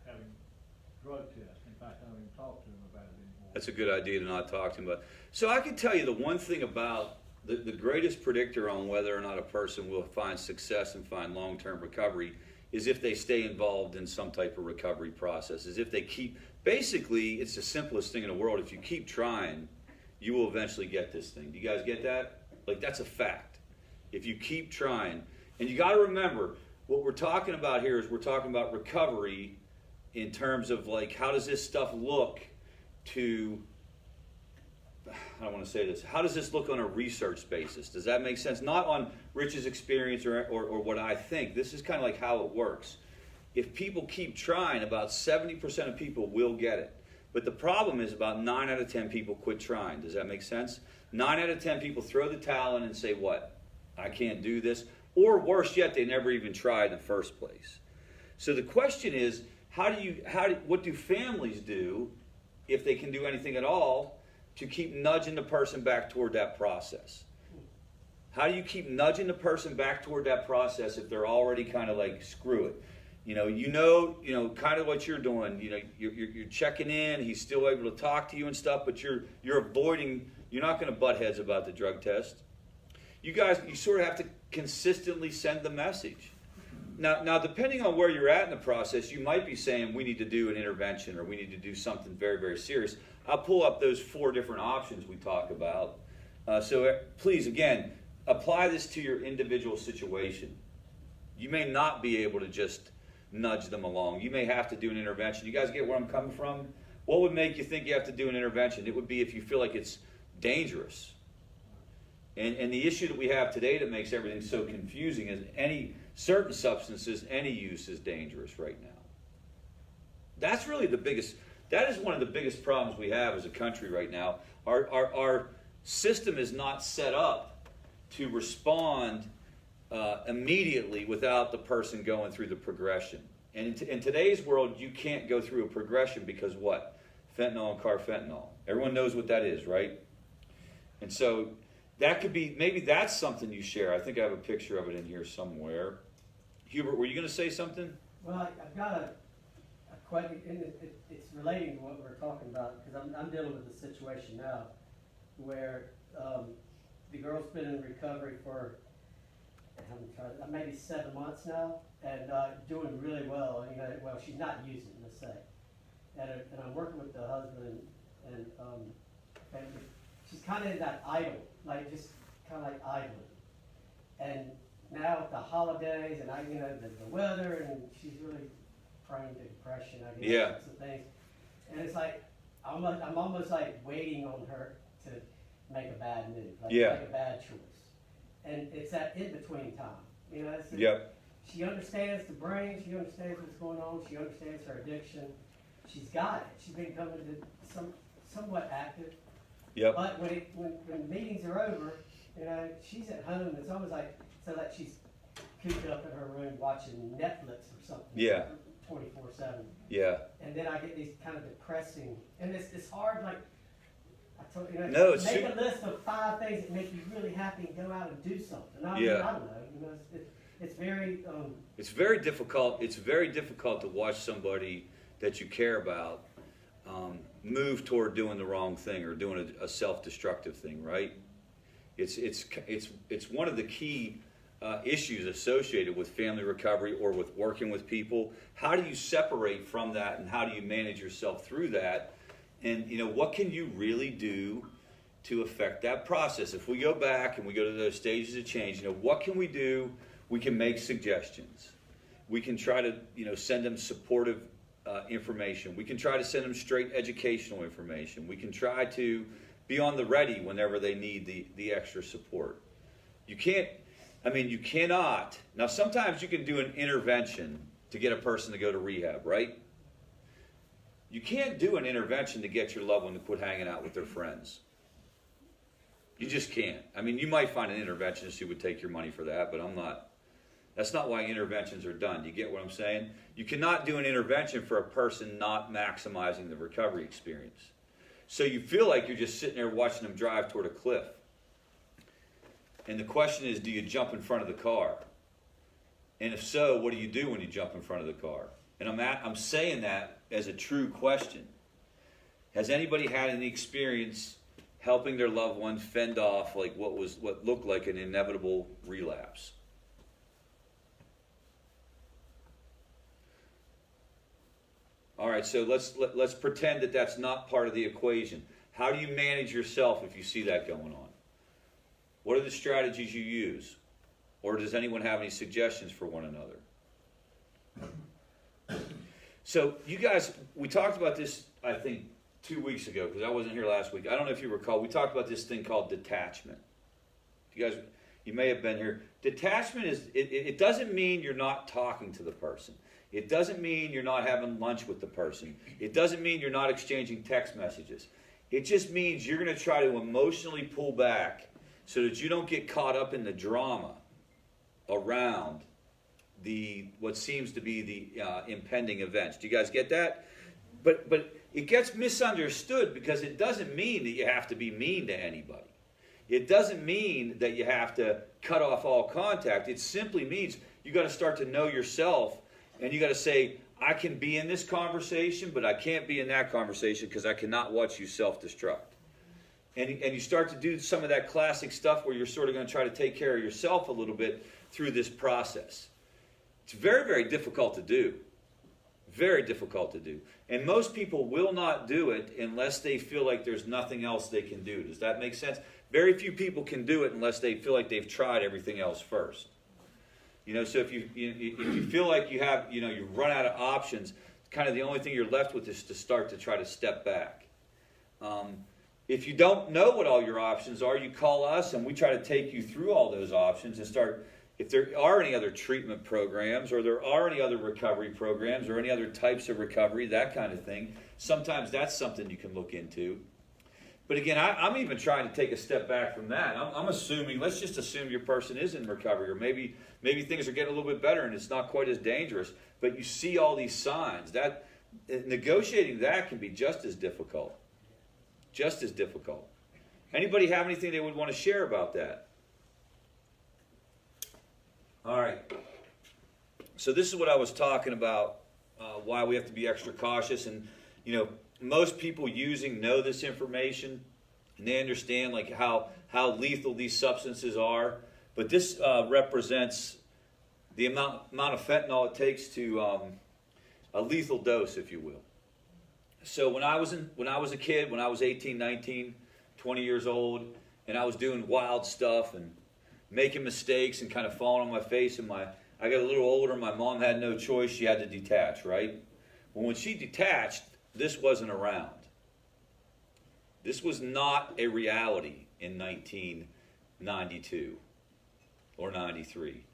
having drug tests. In fact, I don't even talk to him about it anymore. That's a good idea to not talk to him about. So I can tell you the one thing about the greatest predictor on whether or not a person will find success and find long-term recovery is if they stay involved in some type of recovery process, is if they keep, basically, it's the simplest thing in the world. If you keep trying, you will eventually get this thing. Do you guys get that? Like, that's a fact. If you keep trying, and you got to remember, what we're talking about here is we're talking about recovery in terms of, like, how does this stuff look to, I don't want to say this, how does this look on a research basis? Does that make sense? Not on Rich's experience or what I think. This is kind of like how it works. If people keep trying, about 70% of people will get it. But the problem is about 9 out of 10 people quit trying. Does that make sense? 9 out of 10 people throw the towel in and say, what? I can't do this. Or worse yet, they never even tried in the first place. So the question is, what do families do, if they can do anything at all, to keep nudging the person back toward that process? How do you keep nudging the person back toward that process if they're already kind of like, screw it? Kind of what you're doing. You're checking in. He's still able to talk to you and stuff, but you're avoiding. You're not going to butt heads about the drug test. You sort of have to consistently send the message. Now, depending on where you're at in the process, you might be saying we need to do an intervention or we need to do something very, very serious. I'll pull up those 4 different options we talk about. So please, again, apply this to your individual situation. You may not be able to just nudge them along. You may have to do an intervention. You guys get where I'm coming from? What would make you think you have to do an intervention? It would be if you feel like it's dangerous. And the issue that we have today that makes everything so confusing is certain substances, any use is dangerous right now. That's really that is one of the biggest problems we have as a country right now. Our system is not set up to respond immediately without the person going through the progression. And in today's world, you can't go through a progression because what? Fentanyl and carfentanil. Everyone knows what that is, right? And so that could be, maybe that's something you share. I think I have a picture of it in here somewhere. Hubert, were you going to say something? Well, I've got a question, and it's relating to what we're talking about, because I'm dealing with a situation now where the girl's been in recovery for maybe 7 months now, and doing really well. Well, she's not using, let's say. And I'm working with the husband, and she's kind of in that idle, like just kind of like idling. And now with the holidays and the weather, and she's really prone to depression, I guess, Yeah. some things. And it's like I'm almost like waiting on her to make a bad move, like Yeah. make a bad choice. And it's that in between time, Yep. She understands the brain. She understands what's going on. She understands her addiction. She's got it. She's been coming to somewhat active. Yep. But when meetings are over, she's at home. It's almost like she's cooped up in her room watching Netflix or something. Yeah. 24/7. Yeah. And then I get these kind of depressing, and it's hard. Like I told you, No, it's make a list of 5 things that make you really happy and go out and do something. I don't know. It's very. It's very difficult. It's very difficult to watch somebody that you care about move toward doing the wrong thing or doing a self-destructive thing, right? It's one of the key issues associated with family recovery or with working with people. How do you separate from that, and how do you manage yourself through that? And what can you really do to affect that process? If we go back and we go to those stages of change, what can we do? We can make suggestions. We can try to send them supportive information. We can try to send them straight educational information. We can try to be on the ready whenever they need the extra support. You cannot. Now, sometimes you can do an intervention to get a person to go to rehab, right? You can't do an intervention to get your loved one to quit hanging out with their friends. You just can't. I mean, you might find an interventionist who would take your money for that, but that's not why interventions are done. You get what I'm saying? You cannot do an intervention for a person not maximizing the recovery experience. So you feel like you're just sitting there watching them drive toward a cliff. And the question is, do you jump in front of the car? And if so, what do you do when you jump in front of the car? And I'm saying that as a true question. Has anybody had any experience helping their loved one fend off like what looked like an inevitable relapse? All right, so let's pretend that that's not part of the equation. How do you manage yourself if you see that going on? What are the strategies you use? Or does anyone have any suggestions for one another? So you guys, we talked about this, I think, 2 weeks ago, because I wasn't here last week. I don't know if you recall. We talked about this thing called detachment. You may have been here. Detachment is, it doesn't mean you're not talking to the person. It doesn't mean you're not having lunch with the person. It doesn't mean you're not exchanging text messages. It just means you're going to try to emotionally pull back so that you don't get caught up in the drama around what seems to be the impending events. Do you guys get that? But it gets misunderstood because it doesn't mean that you have to be mean to anybody. It doesn't mean that you have to cut off all contact. It simply means you got to start to know yourself, and you got to say, I can be in this conversation, but I can't be in that conversation because I cannot watch you self-destruct. And you start to do some of that classic stuff where you're sort of going to try to take care of yourself a little bit through this process. It's very, very difficult to do. Very difficult to do. And most people will not do it unless they feel like there's nothing else they can do. Does that make sense? Very few people can do it unless they feel like they've tried everything else first. So if you feel like you've run out of options, kind of the only thing you're left with is to start to try to step back. If you don't know what all your options are, you call us and we try to take you through all those options and start, if there are any other treatment programs or there are any other recovery programs or any other types of recovery, that kind of thing, sometimes that's something you can look into. But again, I'm even trying to take a step back from that. I'm assuming, let's just assume your person is in recovery, or maybe things are getting a little bit better and it's not quite as dangerous, but you see all these signs. That negotiating that can be just as difficult. Just as difficult. Anybody have anything they would want to share about that? All right. So this is what I was talking about, why we have to be extra cautious. And, most people know this information, and they understand like how lethal these substances are. But this represents the amount of fentanyl it takes to a lethal dose, if you will. So when I was a kid, when I was 18, 19, 20 years old, and I was doing wild stuff and making mistakes and kind of falling on my face, and I got a little older, my mom had no choice, she had to detach, right? Well, when she detached, this wasn't around. This was not a reality in 1992 or 93.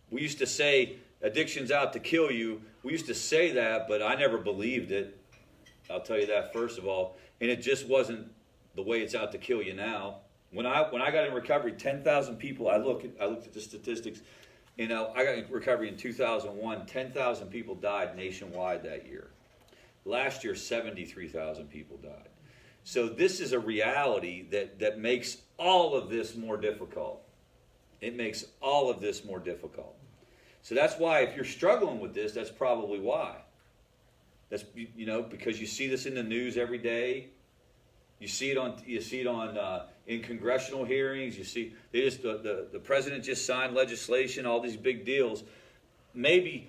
We used to say, addiction's out to kill you. We used to say that, but I never believed it. I'll tell you that first of all. And it just wasn't the way it's out to kill you now. When I got in recovery, 10,000 people, I looked at the statistics, I got in recovery in 2001, 10,000 people died nationwide that year. Last year, 73,000 people died. So this is a reality that makes all of this more difficult. It makes all of this more difficult. So that's why if you're struggling with this, that's probably why. That's because you see this in the news every day. You see it on in congressional hearings. You see the president just signed legislation, all these big deals. Maybe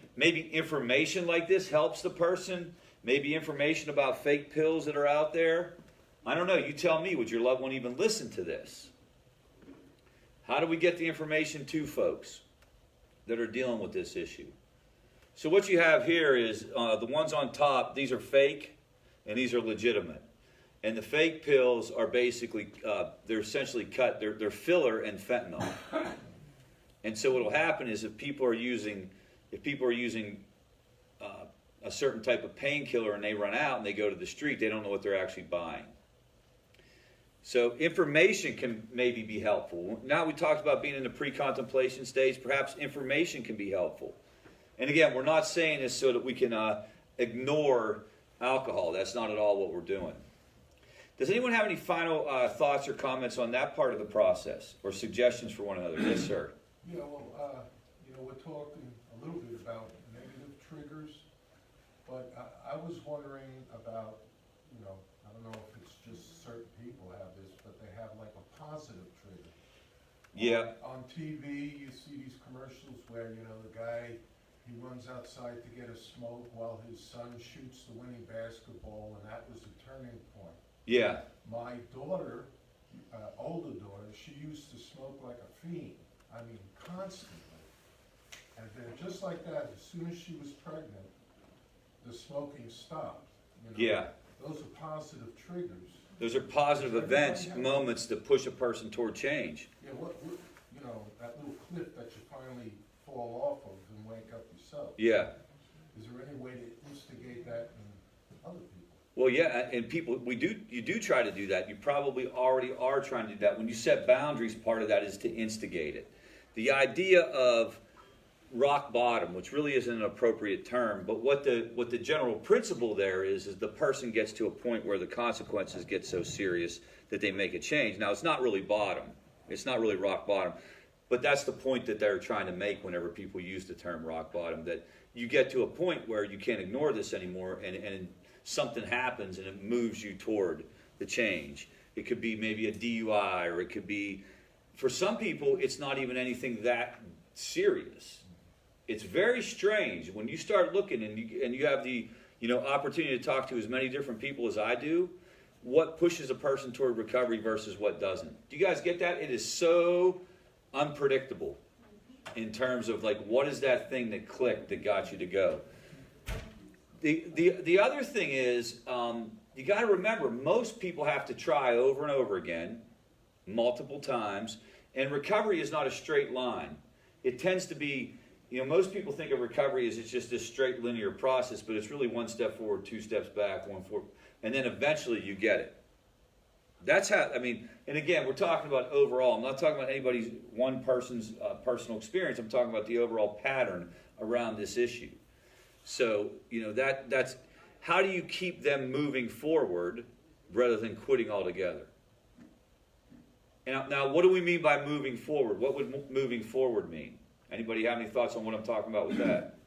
information like this helps the person. Maybe information about fake pills that are out there. I don't know. You tell me. Would your loved one even listen to this? How do we get the information to folks that are dealing with this issue? So what you have here is the ones on top. These are fake, and these are legitimate. And the fake pills are basically they're essentially cut. They're filler and fentanyl. And so what will happen is if people are using if people are using a certain type of painkiller and they run out and they go to the street, they don't know what they're actually buying. So information can maybe be helpful. Now we talked about being in the pre-contemplation stage, perhaps information can be helpful. And again, we're not saying this so that we can ignore alcohol. That's not at all what we're doing. Does anyone have any final thoughts or comments on that part of the process or suggestions for one another? Yes, sir. Yeah, well, we're talking a little bit about negative triggers, but I was wondering about, I don't know if it's just certain people have this, but they have like a positive trigger. Yeah. On TV, you see these commercials where, the guy, he runs outside to get a smoke while his son shoots the winning basketball, and that was a turning point. Yeah. My daughter, older daughter, she used to smoke like a fiend. I mean, constantly. And then just like that, as soon as she was pregnant, the smoking stopped. Yeah. Those are positive triggers. Those are positive events, moments that push a person toward change. Yeah, that little cliff that you finally fall off of and wake up yourself. Yeah. Is there any way to instigate that in other people? Well, yeah, and people, you do try to do that. You probably already are trying to do that. When you set boundaries, part of that is to instigate it. The idea of rock bottom, which really isn't an appropriate term, but what the general principle there is the person gets to a point where the consequences get so serious that they make a change. Now, it's not really bottom. It's not really rock bottom. But that's the point that they're trying to make whenever people use the term rock bottom, that you get to a point where you can't ignore this anymore and something happens and it moves you toward the change. It could be maybe a DUI, or it could be, for some people, it's not even anything that serious. It's very strange when you start looking and you have the opportunity to talk to as many different people as I do, what pushes a person toward recovery versus what doesn't. Do you guys get that? It is so unpredictable in terms of like, what is that thing that clicked that got you to go? The other thing is, you got to remember, most people have to try over and over again, multiple times, and recovery is not a straight line. It tends to be, most people think of recovery as it's just this straight linear process, but it's really one step forward, two steps back, one forward, and then eventually you get it. That's how, and again, we're talking about overall. I'm not talking about anybody's, one person's personal experience. I'm talking about the overall pattern around this issue. So, that's, how do you keep them moving forward rather than quitting altogether? And now, what do we mean by moving forward? What would moving forward mean? Anybody have any thoughts on what I'm talking about with that?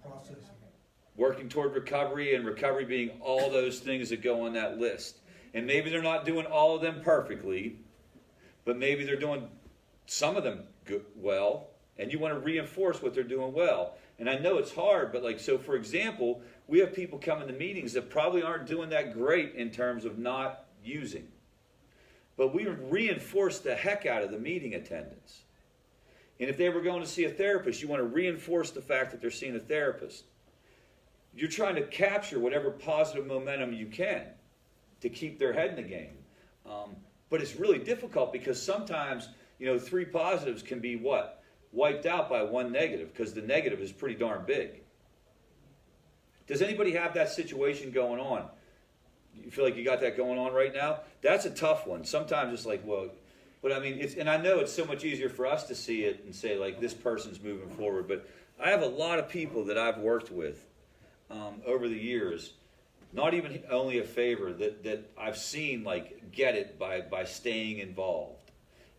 Processing. Working toward recovery, and recovery being all those things that go on that list. And maybe they're not doing all of them perfectly, but maybe they're doing some of them well, and you want to reinforce what they're doing well. And I know it's hard, but so for example, we have people coming to meetings that probably aren't doing that great in terms of not using. But we reinforce the heck out of the meeting attendance. And if they were going to see a therapist, you want to reinforce the fact that they're seeing a therapist. You're trying to capture whatever positive momentum you can to keep their head in the game. But it's really difficult because sometimes, 3 positives can be what? Wiped out by 1 negative, because the negative is pretty darn big. Does anybody have that situation going on? You feel like you got that going on right now? That's a tough one. Sometimes it's like, well, but and I know it's so much easier for us to see it and say, like, this person's moving forward. But I have a lot of people that I've worked with over the years, not even only a favor, that I've seen, like, get it by staying involved.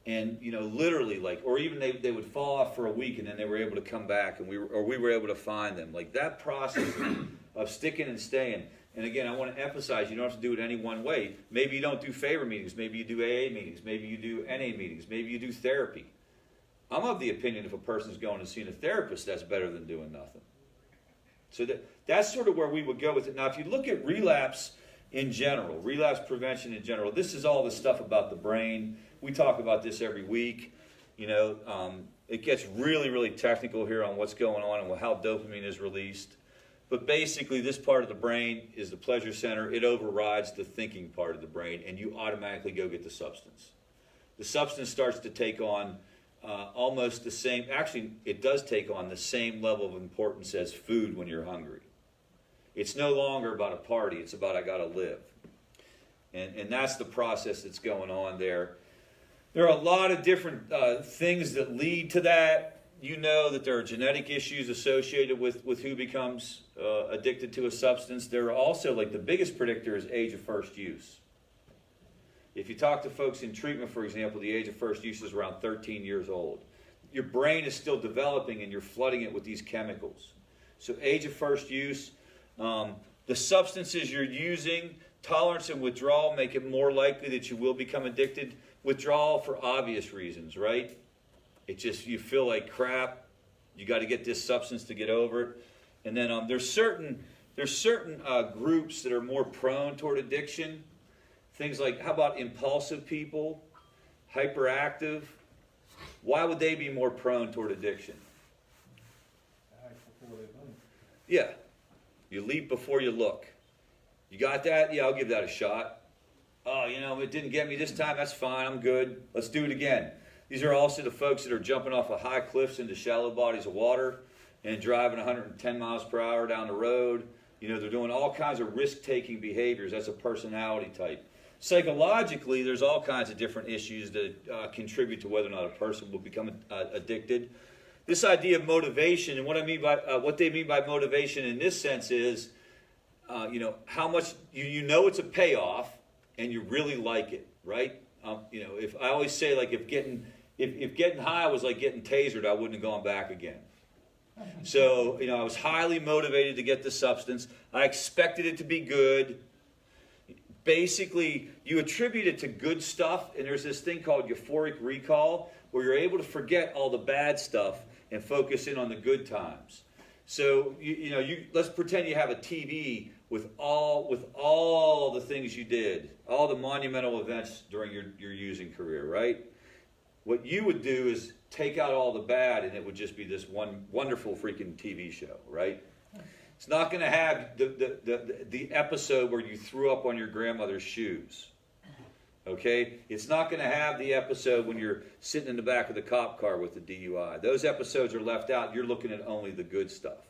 And, literally, like, or even they would fall off for a week and then they were able to come back and we were able to find them. Like, that process of sticking and staying. And again, I want to emphasize, you don't have to do it any one way. Maybe you don't do favor meetings. Maybe you do AA meetings. Maybe you do NA meetings. Maybe you do therapy. I'm of the opinion if a person's going and seeing a therapist, that's better than doing nothing. So that's sort of where we would go with it. Now, if you look at relapse in general, relapse prevention in general, this is all the stuff about the brain. We talk about this every week. It gets really, really technical here on what's going on and how dopamine is released. But basically, this part of the brain is the pleasure center. It overrides the thinking part of the brain, and you automatically go get the substance. The substance starts to take on almost the same. Actually, it does take on the same level of importance as food when you're hungry. It's no longer about a party. It's about I got to live. And that's the process that's going on there. There are a lot of different things that lead to that. You know that there are genetic issues associated with who becomes addicted to a substance. There are also, like, the biggest predictor is age of first use. If you talk to folks in treatment, for example, the age of first use is around 13 years old. Your brain is still developing and you're flooding it with these chemicals. So age of first use, the substances you're using, tolerance and withdrawal make it more likely that you will become addicted. Withdrawal for obvious reasons, right? It just, you feel like crap. You got to get this substance to get over it. And then there's certain groups that are more prone toward addiction. Things like, how about impulsive people, hyperactive? Why would they be more prone toward addiction? Act before they move. Yeah, you leap before you look. You got that? Yeah, I'll give that a shot. Oh, it didn't get me this time. That's fine. I'm good. Let's do it again. These are also the folks that are jumping off of high cliffs into shallow bodies of water and driving 110 miles per hour down the road. They're doing all kinds of risk-taking behaviors. That's a personality type. Psychologically, there's all kinds of different issues that contribute to whether or not a person will become addicted. This idea of motivation, and what they mean by motivation in this sense is, how much it's a payoff and you really like it, right? If I always say, like, if getting high was like getting tasered, I wouldn't have gone back again. So, I was highly motivated to get the substance. I expected it to be good. Basically, you attribute it to good stuff, and there's this thing called euphoric recall, where you're able to forget all the bad stuff and focus in on the good times. So, let's pretend you have a TV with all the things you did, all the monumental events during your using career, right? What you would do is take out all the bad, and it would just be this one wonderful freaking TV show, right? It's not going to have the episode where you threw up on your grandmother's shoes, okay? It's not going to have the episode when you're sitting in the back of the cop car with the DUI. Those episodes are left out. You're looking at only the good stuff.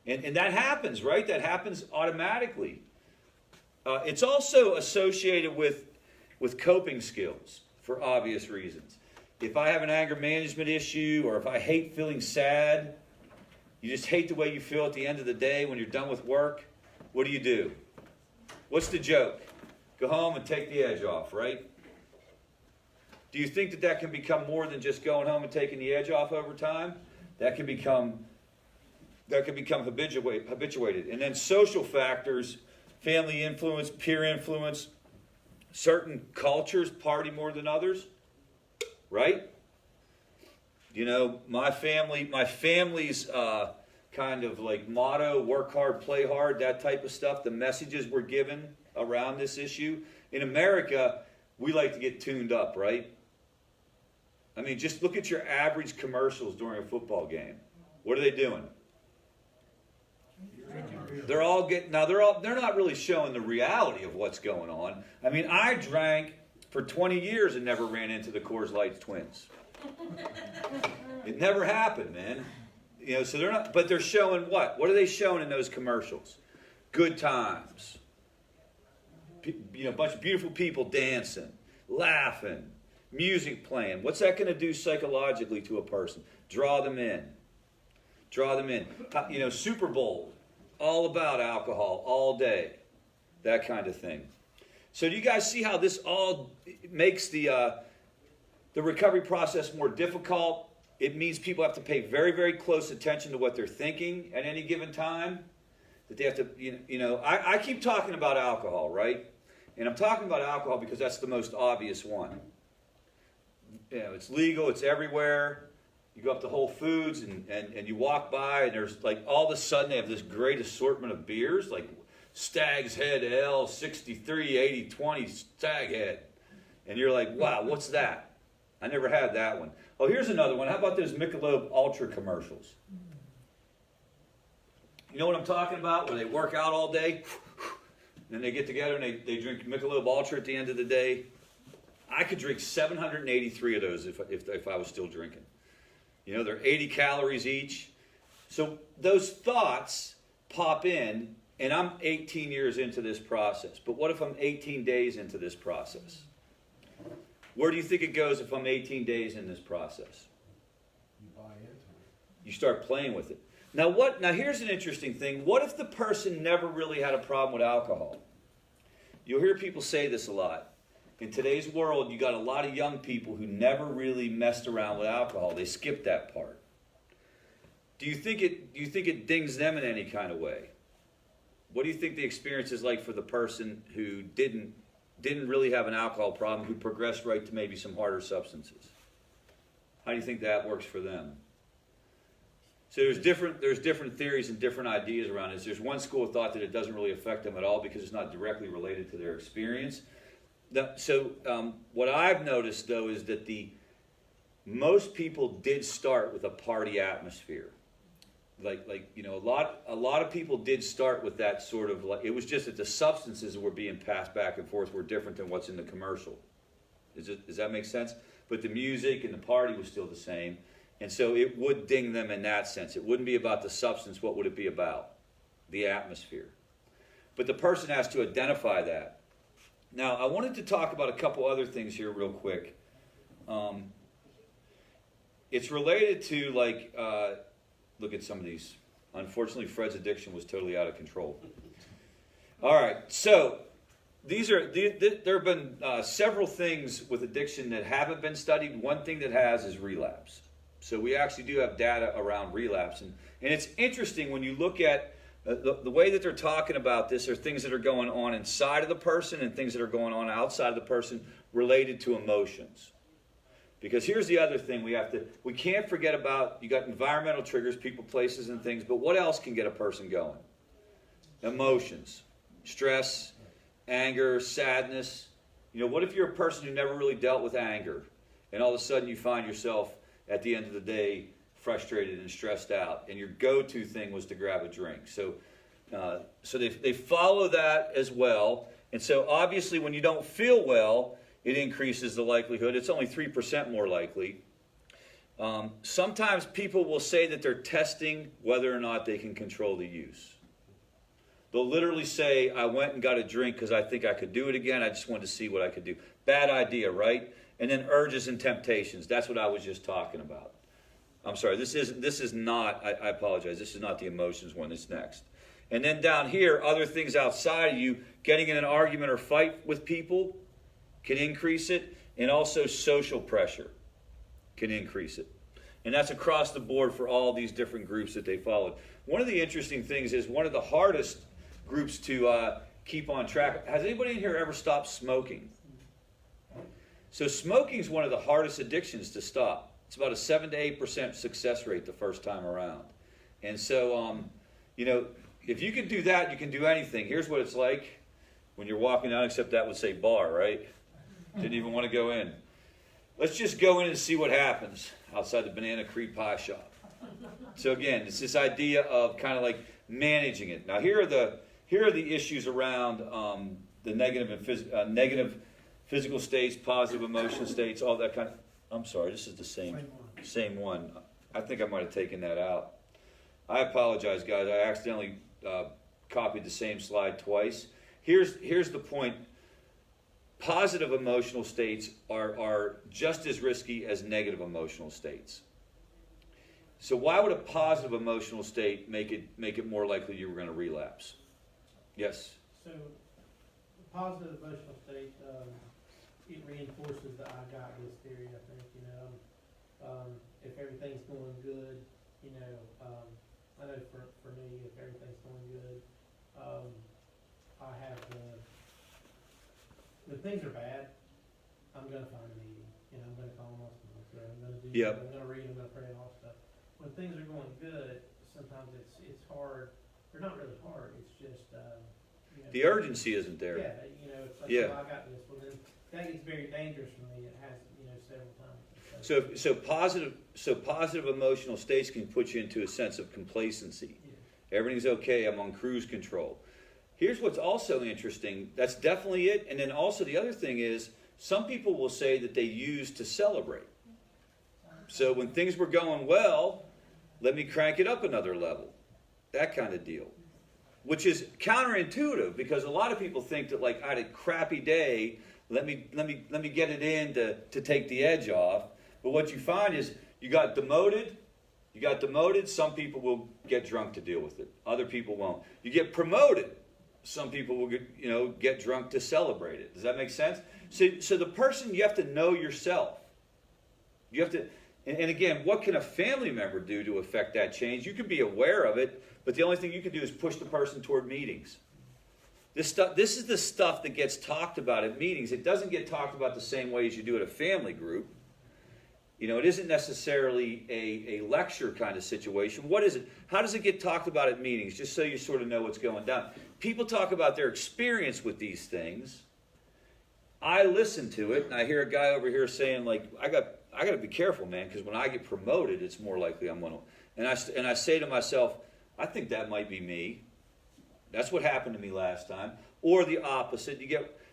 And that happens, right? That happens automatically. It's also associated with coping skills for obvious reasons. If I have an anger management issue, or if I hate feeling sad, you just hate the way you feel at the end of the day when you're done with work, what do? What's the joke? Go home and take the edge off, right? Do you think that can become more than just going home and taking the edge off over time? That can become habituated. And then social factors, family influence, peer influence, certain cultures party more than others, right? My family's kind of like motto, work hard, play hard, that type of stuff, the messages we're given around this issue. In America, we like to get tuned up, right? I mean, just look at your average commercials during a football game. What are they doing? They're not really showing the reality of what's going on. I mean, I drank for 20 years and never ran into the Coors Light twins. It never happened, man. So they're not, but they're showing what? What are they showing in those commercials? Good times. A bunch of beautiful people dancing, laughing, music playing. What's that going to do psychologically to a person? Draw them in. Super Bowl, all about alcohol, all day. That kind of thing. So do you guys see how this all makes the recovery process more difficult? It means people have to pay very, very close attention to what they're thinking at any given time. That they have to, I keep talking about alcohol, right? And I'm talking about alcohol because that's the most obvious one. It's legal, it's everywhere. You go up to Whole Foods and you walk by and there's like all of a sudden they have this great assortment of beers, like Stag's Head L, 63, 80, 20 Stag Head. And you're like, wow, what's that? I never had that one. Oh, here's another one. How about those Michelob Ultra commercials? You know what I'm talking about? Where they work out all day, and then they get together and they drink Michelob Ultra at the end of the day. I could drink 783 of those if I was still drinking. You know, they're 80 calories each. So those thoughts pop in, and I'm 18 years into this process. But what if I'm 18 days into this process? Where do you think it goes if I'm 18 days in this process? You buy into it. You start playing with it. Now here's an interesting thing. What if the person never really had a problem with alcohol? You'll hear people say this a lot. In today's world, you got a lot of young people who never really messed around with alcohol. They skip that part. Do you think it dings them in any kind of way? What do you think the experience is like for the person who didn't really have an alcohol problem, who progressed right to maybe some harder substances? How do you think that works for them? So there's different theories and different ideas around this. There's one school of thought that it doesn't really affect them at all because it's not directly related to their experience. What I've noticed though is that most people did start with a party atmosphere. Like you know, a lot of people did start with that sort of, like, it was just that the substances that were being passed back and forth were different than what's in the commercial. Does that make sense? But the music and the party was still the same. And so it would ding them in that sense. It wouldn't be about the substance. What would it be about? The atmosphere. But the person has to identify that. Now, I wanted to talk about a couple other things here real quick. It's related to, like, look at some of these. Unfortunately, Fred's addiction was totally out of control. All right, so there have been several things with addiction that haven't been studied. One thing that has is relapse. So we actually do have data around relapse. And it's interesting when you look at the way that they're talking about this are things that are going on inside of the person and things that are going on outside of the person related to emotions. Because here's the other thing we can't forget about. You got environmental triggers, people, places, and things, but what else can get a person going? Emotions, stress, anger, sadness. You know, what if you're a person who never really dealt with anger, and all of a sudden you find yourself at the end of the day frustrated and stressed out, and your go-to thing was to grab a drink. So they follow that as well. And so obviously when you don't feel well, it increases the likelihood. It's only 3% more likely. Sometimes people will say that they're testing whether or not they can control the use. They'll literally say, I went and got a drink because I think I could do it again. I just wanted to see what I could do. Bad idea, right? And then urges and temptations. That's what I was just talking about. I'm sorry, this is not, I apologize, this is not the emotions one, it's next. And then down here, other things outside of you, getting in an argument or fight with people can increase it, and also social pressure can increase it. And that's across the board for all these different groups that they followed. One of the interesting things is one of the hardest groups to keep on track. Has anybody in here ever stopped smoking? So smoking is one of the hardest addictions to stop. It's about a 7 to 8% success rate the first time around. And so, you know, if you can do that, you can do anything. Here's what it's like when you're walking out, except that would say bar, right? Didn't even want to go in. Let's just go in and see what happens outside the Banana Creek Pie Shop. So again, it's this idea of kind of like managing it. Now here are the issues around the negative and negative physical states, positive emotional states, all that kind of. I'm sorry, this is the same one. I think I might have taken that out. I apologize, guys. I accidentally copied the same slide twice. Here's the point. Positive emotional states are just as risky as negative emotional states. So why would a positive emotional state make it more likely you were going to relapse? Yes? So, positive emotional state, it reinforces the I got this theory, I think, you know. If everything's going good, you know, I know for me, if everything's going good, I have when things are bad, I'm going to find a meeting. You know, I'm going to call my sponsor. I'm going to do Yep. I'm going to read, I'm going to pray and all stuff. When things are going good, sometimes it's hard. They're not really hard. It's just, you know. The urgency isn't there. Yeah, you know, it's like, Yeah. well, I got this. Well, then that gets very dangerous for me. It has, you know, several times. So positive emotional states can put you into a sense of complacency. Yeah. Everything's okay. I'm on cruise control. Here's what's also interesting. That's definitely it. And then also the other thing is Some people will say that they use to celebrate. So when things were going well, let me crank it up another level. That kind of deal. Which is counterintuitive, because a lot of people think that, like, I had a crappy day, let me get it in to take the edge off. But what you find is you got demoted, some people will get drunk to deal with it. Other people won't. You get promoted, some people will get drunk to celebrate it. Does that make sense? So the person, you have to know yourself. You have to, and again, what can a family member do to affect that change? You can be aware of it, but the only thing you can do is push the person toward meetings. This is the stuff that gets talked about at meetings. It doesn't get talked about the same way as you do at a family group. It isn't necessarily a lecture kind of situation. What is it? How does it get talked about at meetings? Just so you sort of know what's going down. People talk about their experience with these things. I listen to it, and I hear a guy over here saying, like, I got to be careful, man, because when I get promoted, it's more likely I'm going to. And I say to myself, I think that might be me. That's what happened to me last time. Or the opposite.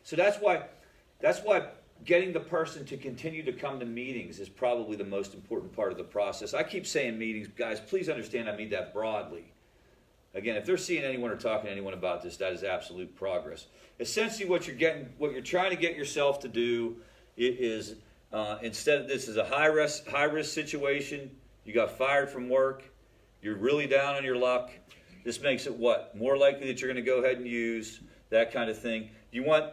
So that's why getting the person to continue to come to meetings is probably the most important part of the process. I keep saying meetings. Guys, please understand I mean that broadly. Again, if they're seeing anyone or talking to anyone about this, that is absolute progress. Essentially what you're trying to get yourself to do is, instead of this is a high risk situation, you got fired from work, you're really down on your luck. This makes it what? More likely that you're going to go ahead and use, that kind of thing. You want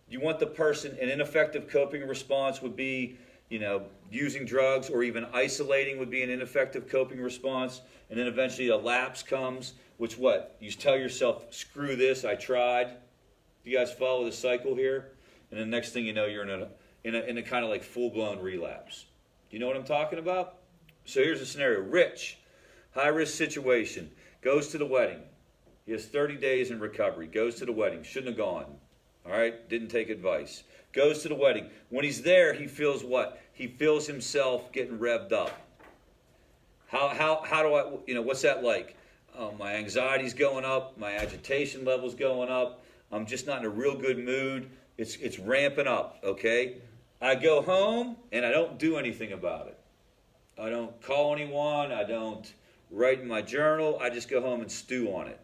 the person, an ineffective coping response would be, using drugs, or even isolating would be an ineffective coping response. And then eventually a lapse comes, which what? You tell yourself, screw this, I tried. Do you guys follow the cycle here? And the next thing you know, you're in a kind of like full-blown relapse. Do you know what I'm talking about? So here's a scenario. Rich, high-risk situation, goes to the wedding. He has 30 days in recovery, goes to the wedding, shouldn't have gone. All right, didn't take advice. Goes to the wedding. When he's there, he feels what? He feels himself getting revved up. How do I, what's that like? My anxiety's going up, my agitation level's going up. I'm just not in a real good mood. It's ramping up, okay? I go home and I don't do anything about it. I don't call anyone. I don't write in my journal. I just go home and stew on it.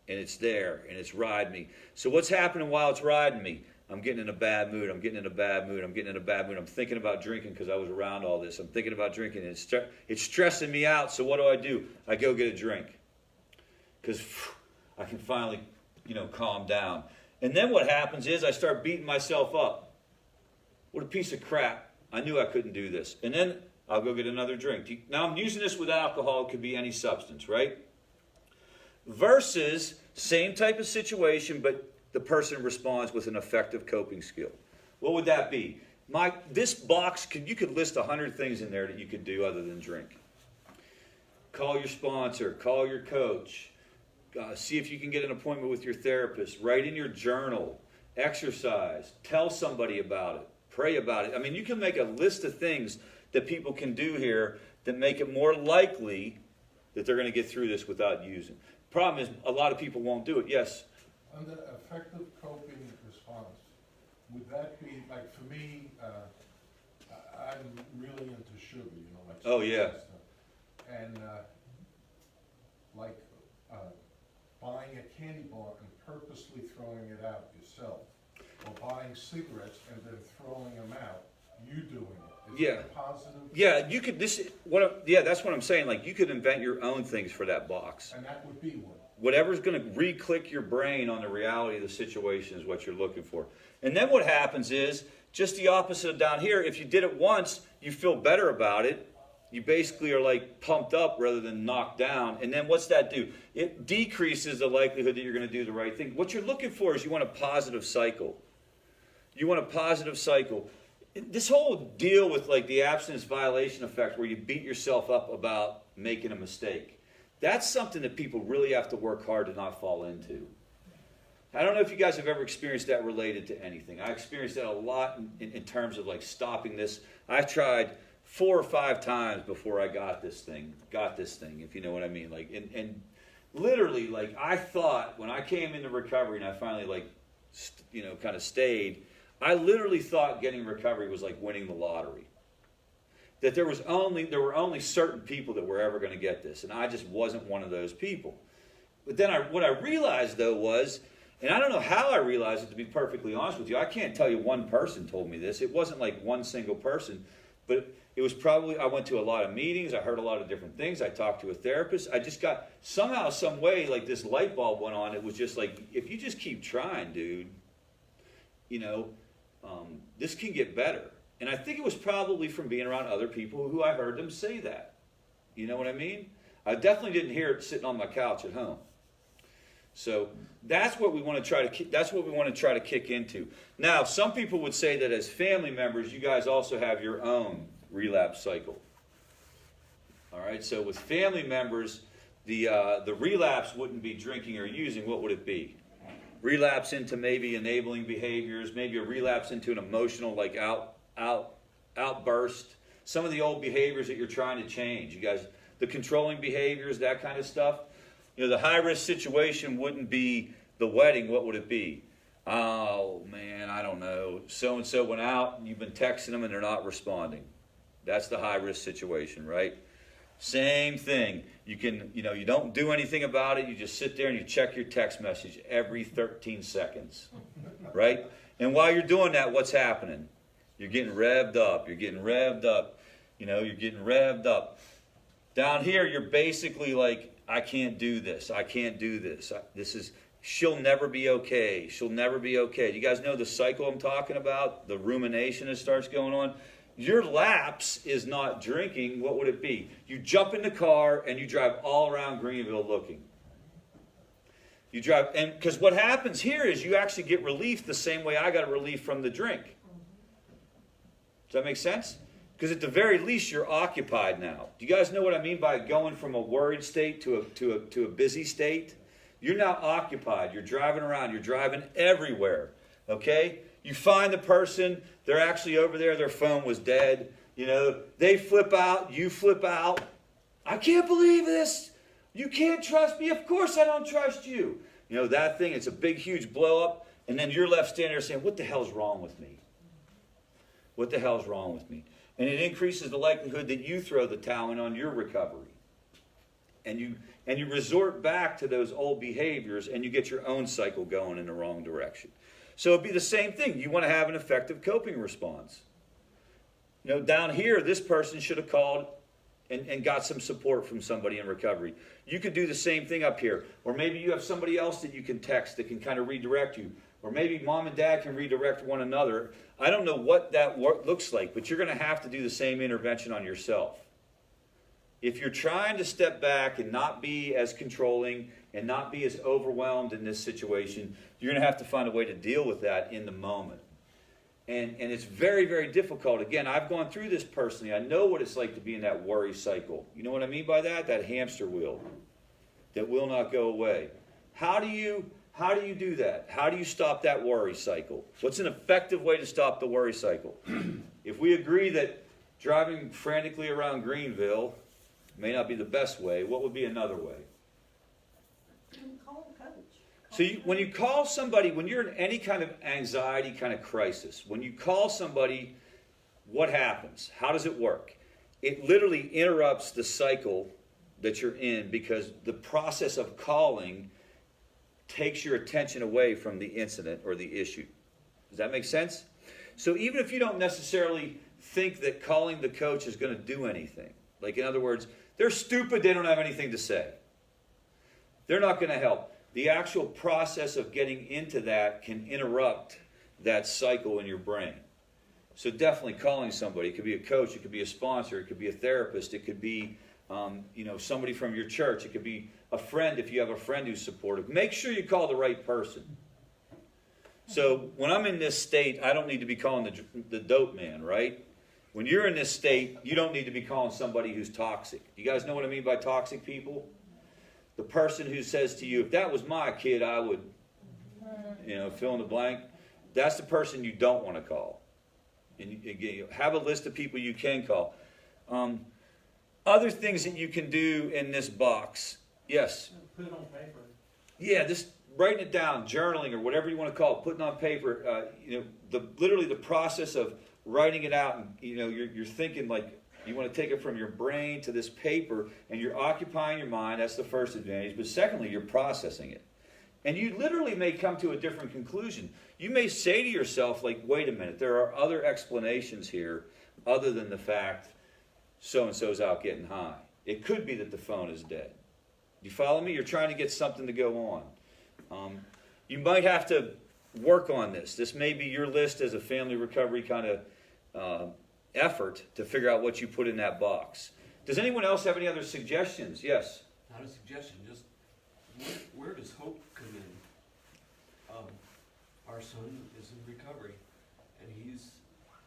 And it's there, and it's riding me. So what's happening while it's riding me? I'm getting in a bad mood. I'm getting in a bad mood. I'm getting in a bad mood. I'm thinking about drinking because I was around all this. I'm thinking about drinking, and it's stressing me out. So what do? I go get a drink because I can finally, calm down. And then what happens is I start beating myself up. What a piece of crap. I knew I couldn't do this. And then I'll go get another drink. Now I'm using this with alcohol. It could be any substance, right? Versus same type of situation, but the person responds with an effective coping skill. What would that be? This box, you could list 100 things in there that you could do other than drink. Call your sponsor, call your coach, see if you can get an appointment with your therapist, write in your journal, exercise, tell somebody about it, pray about it. I mean, you can make a list of things that people can do here that make it more likely that they're going to get through this without using. Problem is, a lot of people won't do it. Yes? Under effective coping response, would that be, like, for me, I'm really into sugar, like. Oh, yeah. Stuff. And, buying a candy bar and purposely throwing it out yourself, or buying cigarettes and then throwing them out, you doing it. Is that positive? Yeah, you could. That's what I'm saying. Like, you could invent your own things for that box. And that would be one. Whatever's going to re-click your brain on the reality of the situation is what you're looking for. And then what happens is just the opposite of down here. If you did it once, you feel better about it. You basically are like pumped up rather than knocked down. And then what's that do? It decreases the likelihood that you're going to do the right thing. What you're looking for is you want a positive cycle. You want a positive cycle. This whole deal with like the abstinence violation effect where you beat yourself up about making a mistake, that's something that people really have to work hard to not fall into. I don't know if you guys have ever experienced that related to anything. I experienced that a lot in terms of like stopping this. I tried 4 or 5 times before I got this thing, if you know what I mean. Like, and literally, like, I thought when I came into recovery and I finally, like, kind of stayed, I literally thought getting recovery was like winning the lottery. That there were only certain people that were ever going to get this, and I just wasn't one of those people. But then what I realized though was, and I don't know how I realized it, to be perfectly honest with you, I can't tell you one person told me this. It wasn't like one single person, but it was probably, I went to a lot of meetings, I heard a lot of different things, I talked to a therapist, I just got, somehow, some way, like this light bulb went on. It was just like, if you just keep trying, dude, you know, this can get better. And I think it was probably from being around other people who I heard them say that. You know what I mean? I definitely didn't hear it sitting on my couch at home. So that's what we want to try to. That's what we want to try to kick into. Now, some people would say that as family members, you guys also have your own relapse cycle. All right. So with family members, the relapse wouldn't be drinking or using. What would it be? Relapse into maybe enabling behaviors, maybe a relapse into an emotional like outburst. Some of the old behaviors that you're trying to change. You guys, the controlling behaviors, that kind of stuff. You know, the high-risk situation wouldn't be the wedding. What would it be? Oh, man, I don't know. So-and-so went out, and you've been texting them, and they're not responding. That's the high-risk situation, right? Same thing. You can, you know, you don't do anything about it. You just sit there and you check your text message every 13 seconds, right? And while you're doing that, what's happening? You're getting revved up. You're getting revved up. You know, you're getting revved up. Down here, you're basically like, I can't do this. I can't do this. She'll never be okay. She'll never be okay. You guys know the cycle I'm talking about? The rumination that starts going on? Your lapse is not drinking. What would it be? You jump in the car and you drive all around Greenville looking. You drive, and because what happens here is you actually get relief the same way I got relief from the drink. Does that make sense? Because at the very least, you're occupied now. Do you guys know what I mean by going from a worried state to a busy state? You're now occupied. You're driving around. You're driving everywhere. Okay? You find the person. They're actually over there. Their phone was dead. You know, they flip out. You flip out. I can't believe this. You can't trust me. Of course I don't trust you. You know, that thing, it's a big, huge blow up. And then you're left standing there saying, what the hell's wrong with me? What the hell's wrong with me? And it increases the likelihood that you throw the towel in on your recovery. And you resort back to those old behaviors and you get your own cycle going in the wrong direction. So it'd be the same thing. You want to have an effective coping response. You know, down here, this person should have called and got some support from somebody in recovery. You could do the same thing up here. Or maybe you have somebody else that you can text that can kind of redirect you. Or maybe mom and dad can redirect one another. I don't know what that looks like, but you're going to have to do the same intervention on yourself. If you're trying to step back and not be as controlling and not be as overwhelmed in this situation, you're going to have to find a way to deal with that in the moment. And it's very, very difficult. Again, I've gone through this personally. I know what it's like to be in that worry cycle. You know what I mean by that? That hamster wheel that will not go away. How do you do that? How do you stop that worry cycle? What's an effective way to stop the worry cycle? If we agree that driving frantically around Greenville may not be the best way, what would be another way? Call a coach. So when you call somebody, when you're in any kind of anxiety kind of crisis, when you call somebody, what happens? How does it work? It literally interrupts the cycle that you're in because the process of calling takes your attention away from the incident or the issue. Does that make sense? So even if you don't necessarily think that calling the coach is going to do anything, like in other words, they're stupid, they don't have anything to say. They're not going to help. The actual process of getting into that can interrupt that cycle in your brain. So definitely calling somebody. It could be a coach, it could be a sponsor, it could be a therapist, it could be somebody from your church, it could be a friend if you have a friend who's supportive. Make sure you call the right person. So when I'm in this state, I don't need to be calling the dope man, right? When you're in this state, you don't need to be calling somebody who's toxic. You guys know what I mean by toxic people? The person who says to you, if that was my kid, I would, fill in the blank. That's the person you don't want to call. And you have a list of people you can call. Other things that you can do in this box. Yes? Put it on paper. Yeah, just writing it down, journaling, or whatever you want to call it, putting on paper. Literally the process of writing it out, and you're thinking like you want to take it from your brain to this paper, and you're occupying your mind. That's the first advantage. But secondly, you're processing it, and you literally may come to a different conclusion. You may say to yourself, like, wait a minute, there are other explanations here other than the fact so and so's out getting high. It could be that the phone is dead. You follow me? You're trying to get something to go on. You might have to work on this. This may be your list as a family recovery kind of effort to figure out what you put in that box. Does anyone else have any other suggestions? Yes? Not a suggestion, just where does hope come in? Our son is in recovery, and he's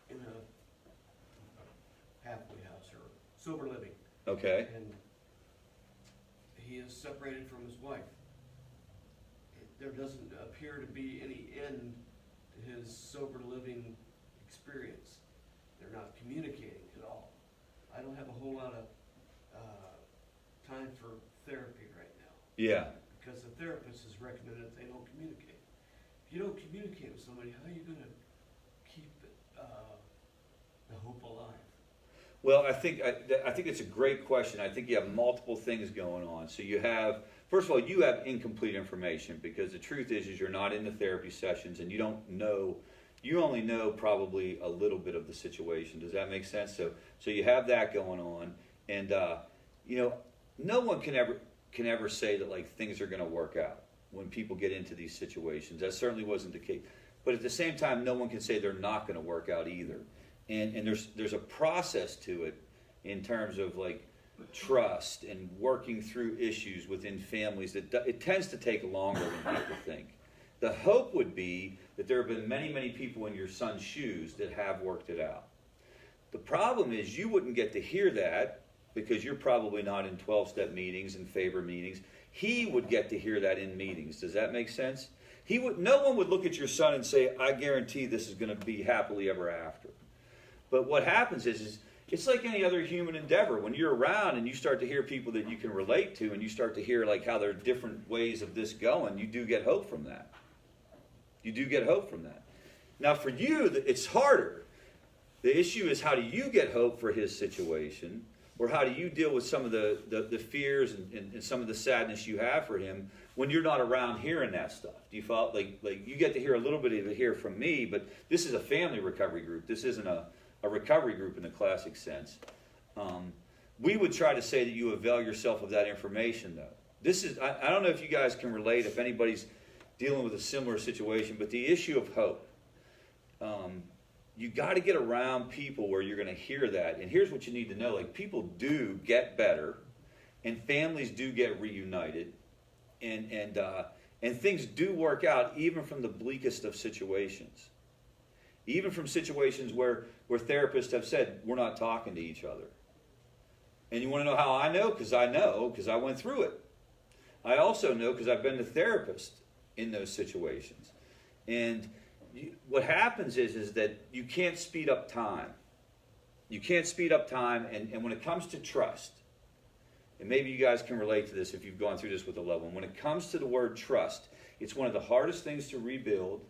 in a halfway house or sober living, Okay. and he is separated from his wife. There doesn't appear to be any end to his sober living experience. They're not communicating at all. I don't have a whole lot of time for therapy right now, Yeah. because the therapist has recommended that they don't communicate. If you don't communicate with somebody, how are you going to keep the hope alive? Well, I think it's a great question. I think you have multiple things going on. So you have, first of all, you have incomplete information, because the truth is you're not in the therapy sessions, and you don't know. You only know probably a little bit of the situation. Does that make sense? So you have that going on, and no one can ever say that like things are going to work out when people get into these situations. That certainly wasn't the case. But at the same time, no one can say they're not going to work out either. And there's a process to it in terms of like trust and working through issues within families that it tends to take longer than people think. The hope would be that there have been many, many people in your son's shoes that have worked it out. The problem is you wouldn't get to hear that because you're probably not in 12-step meetings and FAVOR meetings. He would get to hear that in meetings. Does that make sense? No one would look at your son and say, I guarantee this is going to be happily ever after. But what happens is it's like any other human endeavor. When you're around and you start to hear people that you can relate to, and you start to hear like how there are different ways of this going, you do get hope from that. You do get hope from that. Now for you, it's harder. The issue is, how do you get hope for his situation? Or how do you deal with some of the fears and some of the sadness you have for him when you're not around hearing that stuff? Do you follow? Like you get to hear a little bit of it here from me, but this is a family recovery group. This isn't a recovery group in the classic sense. We would try to say that you avail yourself of that information, though. This is, I don't know if you guys can relate, if anybody's dealing with a similar situation, but the issue of hope. You got to get around people where you're going to hear that. And here's what you need to know. Like, people do get better, and families do get reunited, and things do work out even from the bleakest of situations. Even from situations where therapists have said, we're not talking to each other. And you want to know how I know? Because I went through it. I also know because I've been a therapist in those situations. And what happens is that you can't speed up time. You can't speed up time, and when it comes to trust, and maybe you guys can relate to this if you've gone through this with a loved one, when it comes to the word trust, it's one of the hardest things to rebuild,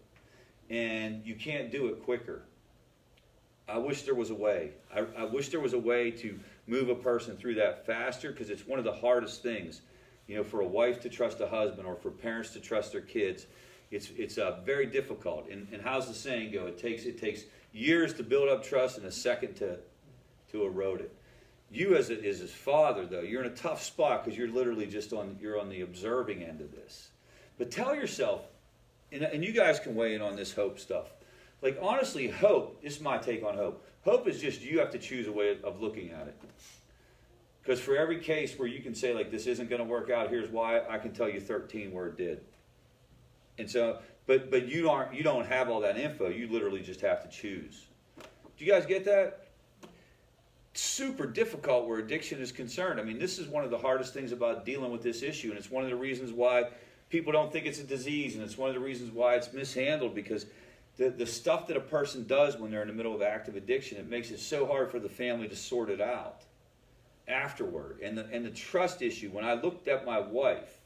and you can't do it quicker. I wish there was a way. I wish there was a way to move a person through that faster, because it's one of the hardest things, for a wife to trust a husband or for parents to trust their kids. It's very difficult. And how's the saying go? It takes years to build up trust and a second to erode it. You as his father, though, you're in a tough spot because you're literally you're on the observing end of this. But tell yourself, and you guys can weigh in on this hope stuff. Like, honestly, hope, this is my take on hope. Hope is just you have to choose a way of looking at it. Because for every case where you can say, like, this isn't going to work out, here's why, I can tell you 13 where it did. And so, but you don't have all that info. You literally just have to choose. Do you guys get that? Super difficult where addiction is concerned. I mean, this is one of the hardest things about dealing with this issue, and it's one of the reasons why people don't think it's a disease, and it's one of the reasons why it's mishandled, because the stuff that a person does when they're in the middle of active addiction, it makes it so hard for the family to sort it out afterward. And the trust issue, when I looked at my wife,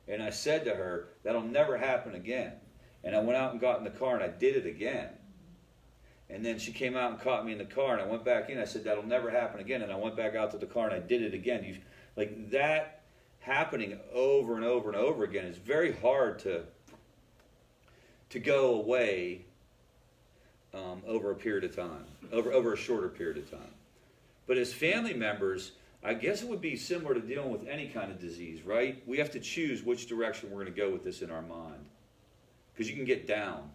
And I said to her, that'll never happen again. And I went out and got in the car and I did it again. And then she came out and caught me in the car and I went back in. I said, that'll never happen again. And I went back out to the car and I did it again. Like that happening over and over and over again is very hard to go away over a period of time, over a shorter period of time. But as family members, I guess it would be similar to dealing with any kind of disease, right? We have to choose which direction we're going to go with this in our mind. Because you can get down.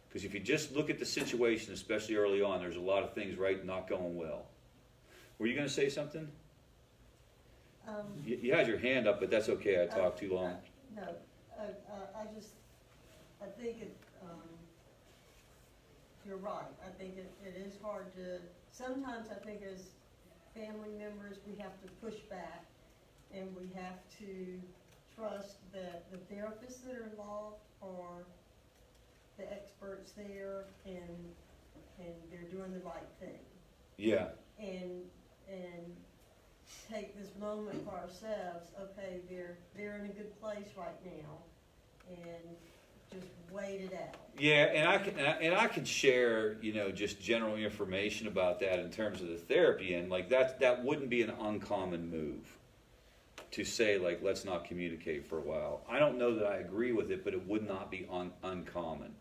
Because if you just look at the situation, especially early on, there's a lot of things, right, not going well. Were you going to say something? You had your hand up, but that's okay. I talked too long. No, I think you're right. I think it is hard to, sometimes I think as family members, we have to push back and we have to trust that the therapists that are involved are the experts there and they're doing the right thing. Yeah. And take this moment for ourselves, okay, they're in a good place right now, and just wait it out. Yeah, and I can share, just general information about that in terms of the therapy, and like that wouldn't be an uncommon move to say, like, let's not communicate for a while. I don't know that I agree with it, but it would not be uncommon.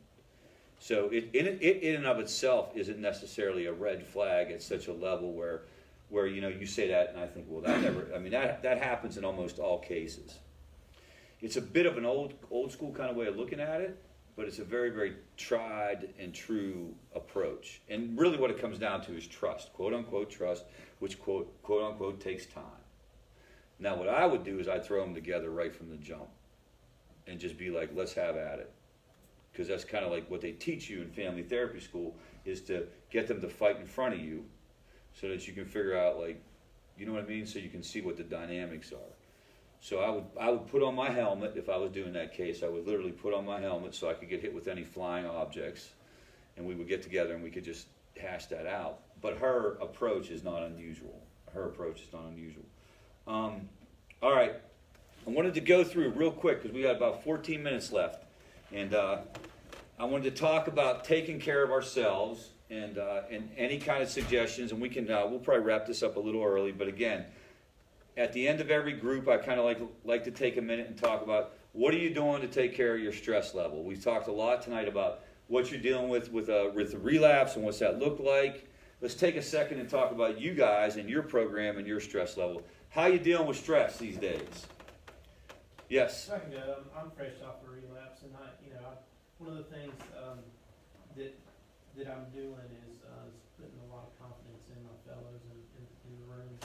So it in and of itself isn't necessarily a red flag at such a level where you say that and I think, well, that happens in almost all cases. It's a bit of an old school kind of way of looking at it, but it's a very, very tried and true approach. And really what it comes down to is trust, quote unquote trust, which quote unquote takes time. Now what I would do is I'd throw them together right from the jump and just be like, let's have at it. Because that's kind of like what they teach you in family therapy school, is to get them to fight in front of you so that you can figure out, like, you know what I mean? So you can see what the dynamics are. So I would put on my helmet if I was doing that case. I would literally put on my helmet so I could get hit with any flying objects, and we would get together and we could just hash that out. But her approach is not unusual. All right. I wanted to go through real quick because we got about 14 minutes left. And I wanted to talk about taking care of ourselves and any kind of suggestions. And we'll probably wrap this up a little early. But again, at the end of every group, I kind of like to take a minute and talk about what are you doing to take care of your stress level. We've talked a lot tonight about what you're dealing with the relapse and what's that look like. Let's take a second and talk about you guys and your program and your stress level. How you dealing with stress these days? Yes. I can go. I'm fresh off a relapse, and one of the things that I'm doing is putting a lot of confidence in my fellows and in the rooms,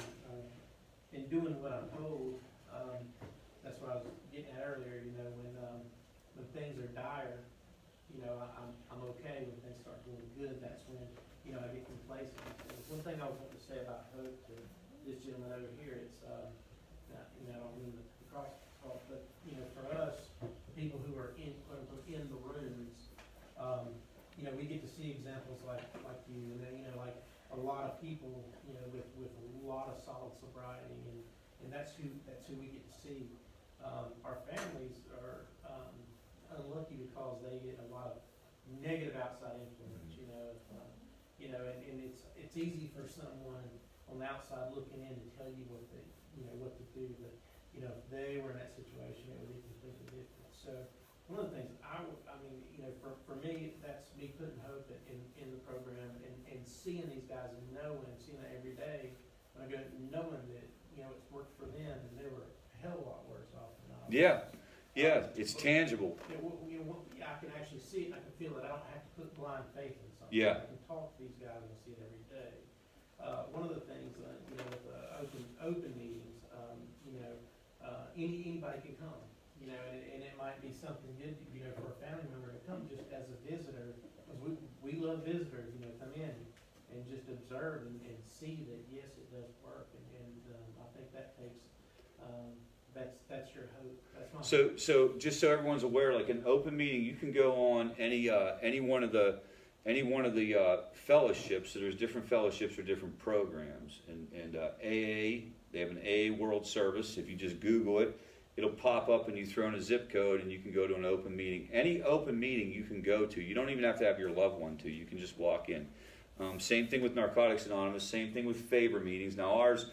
and doing what I'm told. That's what I was getting at earlier. When things are dire, I'm okay. When things start doing good, that's when I get complacent. One thing I was wanting to say about hope to this gentleman over here, it's I don't mean the cross talk, but for us, people who are in the rooms, we get to see examples like you, and like a lot of people, with a lot of solid sobriety, and that's who we get to see. Our families are unlucky because they get a lot of negative outside influence, and it's easy for someone on the outside looking in to tell you what to do, but if they were in that situation, it would be completely different. So one of the things for me, that's me putting hope in the program and seeing these guys and seeing that every day when I go, knowing that it's worked for them and they were a hell of a lot worse off than I was. Yeah, it's tangible. I can actually see it. I can feel it. I don't have to put blind faith in something. Yeah. I can talk to these guys and see it every day. One of the things, with open meetings, anybody can come, and it might be something good, for a family member to come just as a visitor, because we love visitors, come in and just observe and see that, yes, it does work, and I think that takes, that's your hope. That's my hope. So just so everyone's aware, like an open meeting, you can go on any one of the fellowships. So there's different fellowships or different programs, and AA, they have an AA World Service. If you just Google it, it'll pop up and you throw in a zip code and you can go to an open meeting. Any open meeting you can go to. You don't even have to have your loved one to. You can just walk in. Same thing with Narcotics Anonymous. Same thing with FAVOR meetings. Now ours,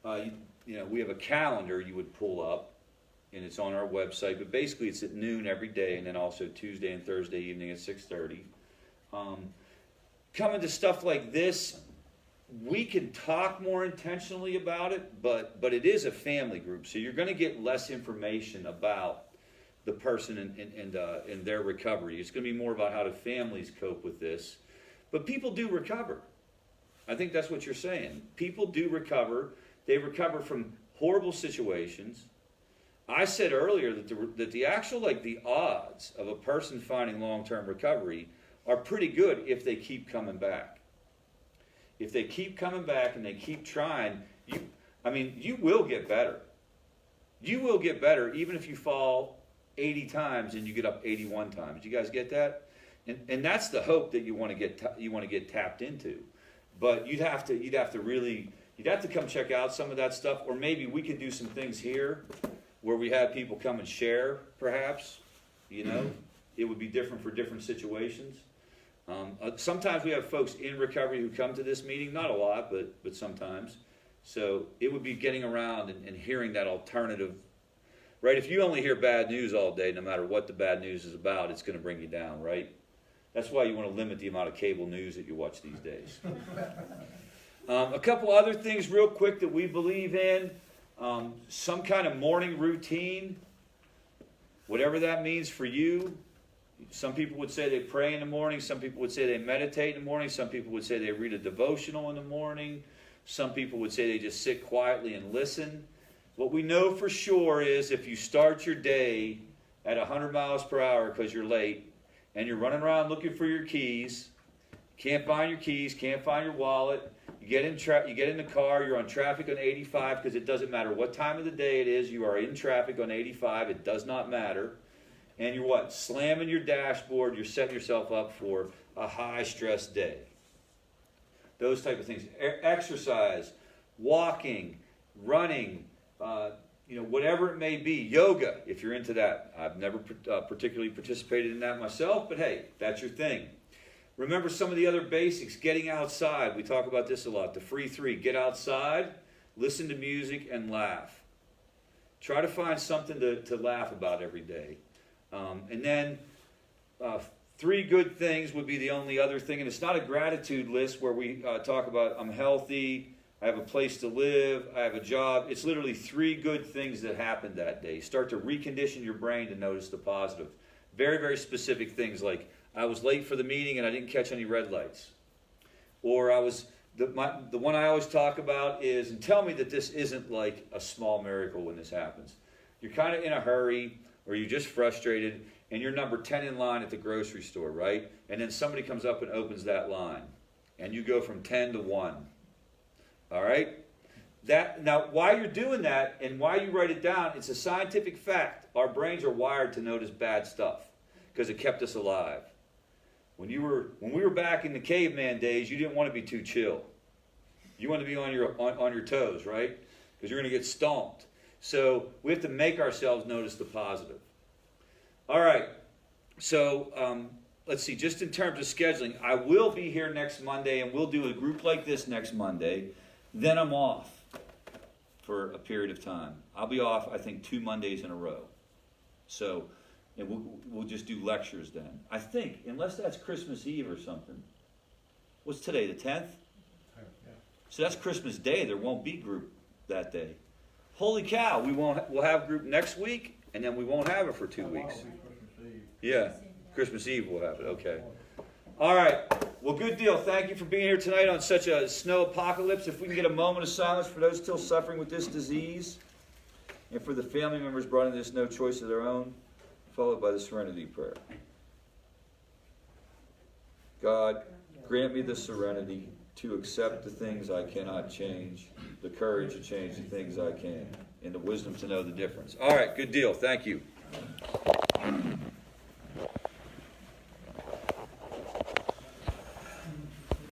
we have a calendar you would pull up, and it's on our website. But basically, it's at noon every day, and then also Tuesday and Thursday evening at 6:30. Coming to stuff like this, we can talk more intentionally about it, but it is a family group, so you're going to get less information about the person and their recovery. It's going to be more about how do families cope with this. But people do recover. I think that's what you're saying. People do recover. They recover from horrible situations. I said earlier that the actual, the odds of a person finding long-term recovery are pretty good if they keep coming back. If they keep coming back and they keep trying, you will get better. You will get better even if you fall 80 times and you get up 81 times. You guys get that? And that's the hope that you want to get tapped into. But you'd have to come check out some of that stuff, or maybe we could do some things here where we have people come and share, perhaps. It would be different for different situations. Sometimes we have folks in recovery who come to this meeting, not a lot, but sometimes. So it would be getting around and hearing that alternative, right? If you only hear bad news all day, no matter what the bad news is about, it's going to bring you down, right? That's why you want to limit the amount of cable news that you watch these days. A couple other things real quick that we believe in. Some kind of morning routine, whatever that means for you. Some people would say they pray in the morning. Some people would say they meditate in the morning. Some people would say they read a devotional in the morning. Some people would say they just sit quietly and listen. What we know for sure is if you start your day at 100 miles per hour because you're late and you're running around looking for your keys, can't find your keys, can't find your wallet, you get in the car, you're on traffic on 85 because it doesn't matter what time of the day it is, you are in traffic on 85, it does not matter. And you're what? Slamming your dashboard, you're setting yourself up for a high-stress day. Those type of things. Exercise, walking, running, whatever it may be. Yoga, if you're into that. I've never particularly participated in that myself, but hey, that's your thing. Remember some of the other basics. Getting outside. We talk about this a lot. The free three. Get outside, listen to music, and laugh. Try to find something to laugh about every day. And then 3 good things would be the only other thing. And it's not a gratitude list where we talk about I'm healthy, I have a place to live, I have a job. It's literally 3 good things that happened that day. Start to recondition your brain to notice the positive. Very, very specific things like I was late for the meeting and I didn't catch any red lights. Or the one I always talk about is, and tell me that this isn't like a small miracle when this happens. You're kind of in a hurry or you're just frustrated and you're number 10 in line at the grocery store, right? And then somebody comes up and opens that line and you go from 10 to 1. All right? Now, why you're doing that and why you write it down, it's a scientific fact. Our brains are wired to notice bad stuff because it kept us alive. When we were back in the caveman days, you didn't want to be too chill. You want to be on your toes, right? Because you're going to get stomped. So we have to make ourselves notice the positive. All right. So let's see. Just in terms of scheduling, I will be here next Monday, and we'll do a group like this next Monday. Then I'm off for a period of time. I'll be off, I think, 2 Mondays in a row. So, and we'll just do lectures then. I think, unless that's Christmas Eve or something. What's today, the 10th? Yeah. So that's Christmas Day. There won't be group that day. Holy cow! We'll have group next week, and then we won't have it for 2 weeks. Christmas Eve. Yeah, Christmas Eve we'll have it. Okay. All right. Well, good deal. Thank you for being here tonight on such a snow apocalypse. If we can get a moment of silence for those still suffering with this disease, and for the family members brought into this no choice of their own, followed by the serenity prayer. God, grant me the serenity to accept the things I cannot change, the courage to change the things I can, and the wisdom to know the difference. All right, good deal. Thank you.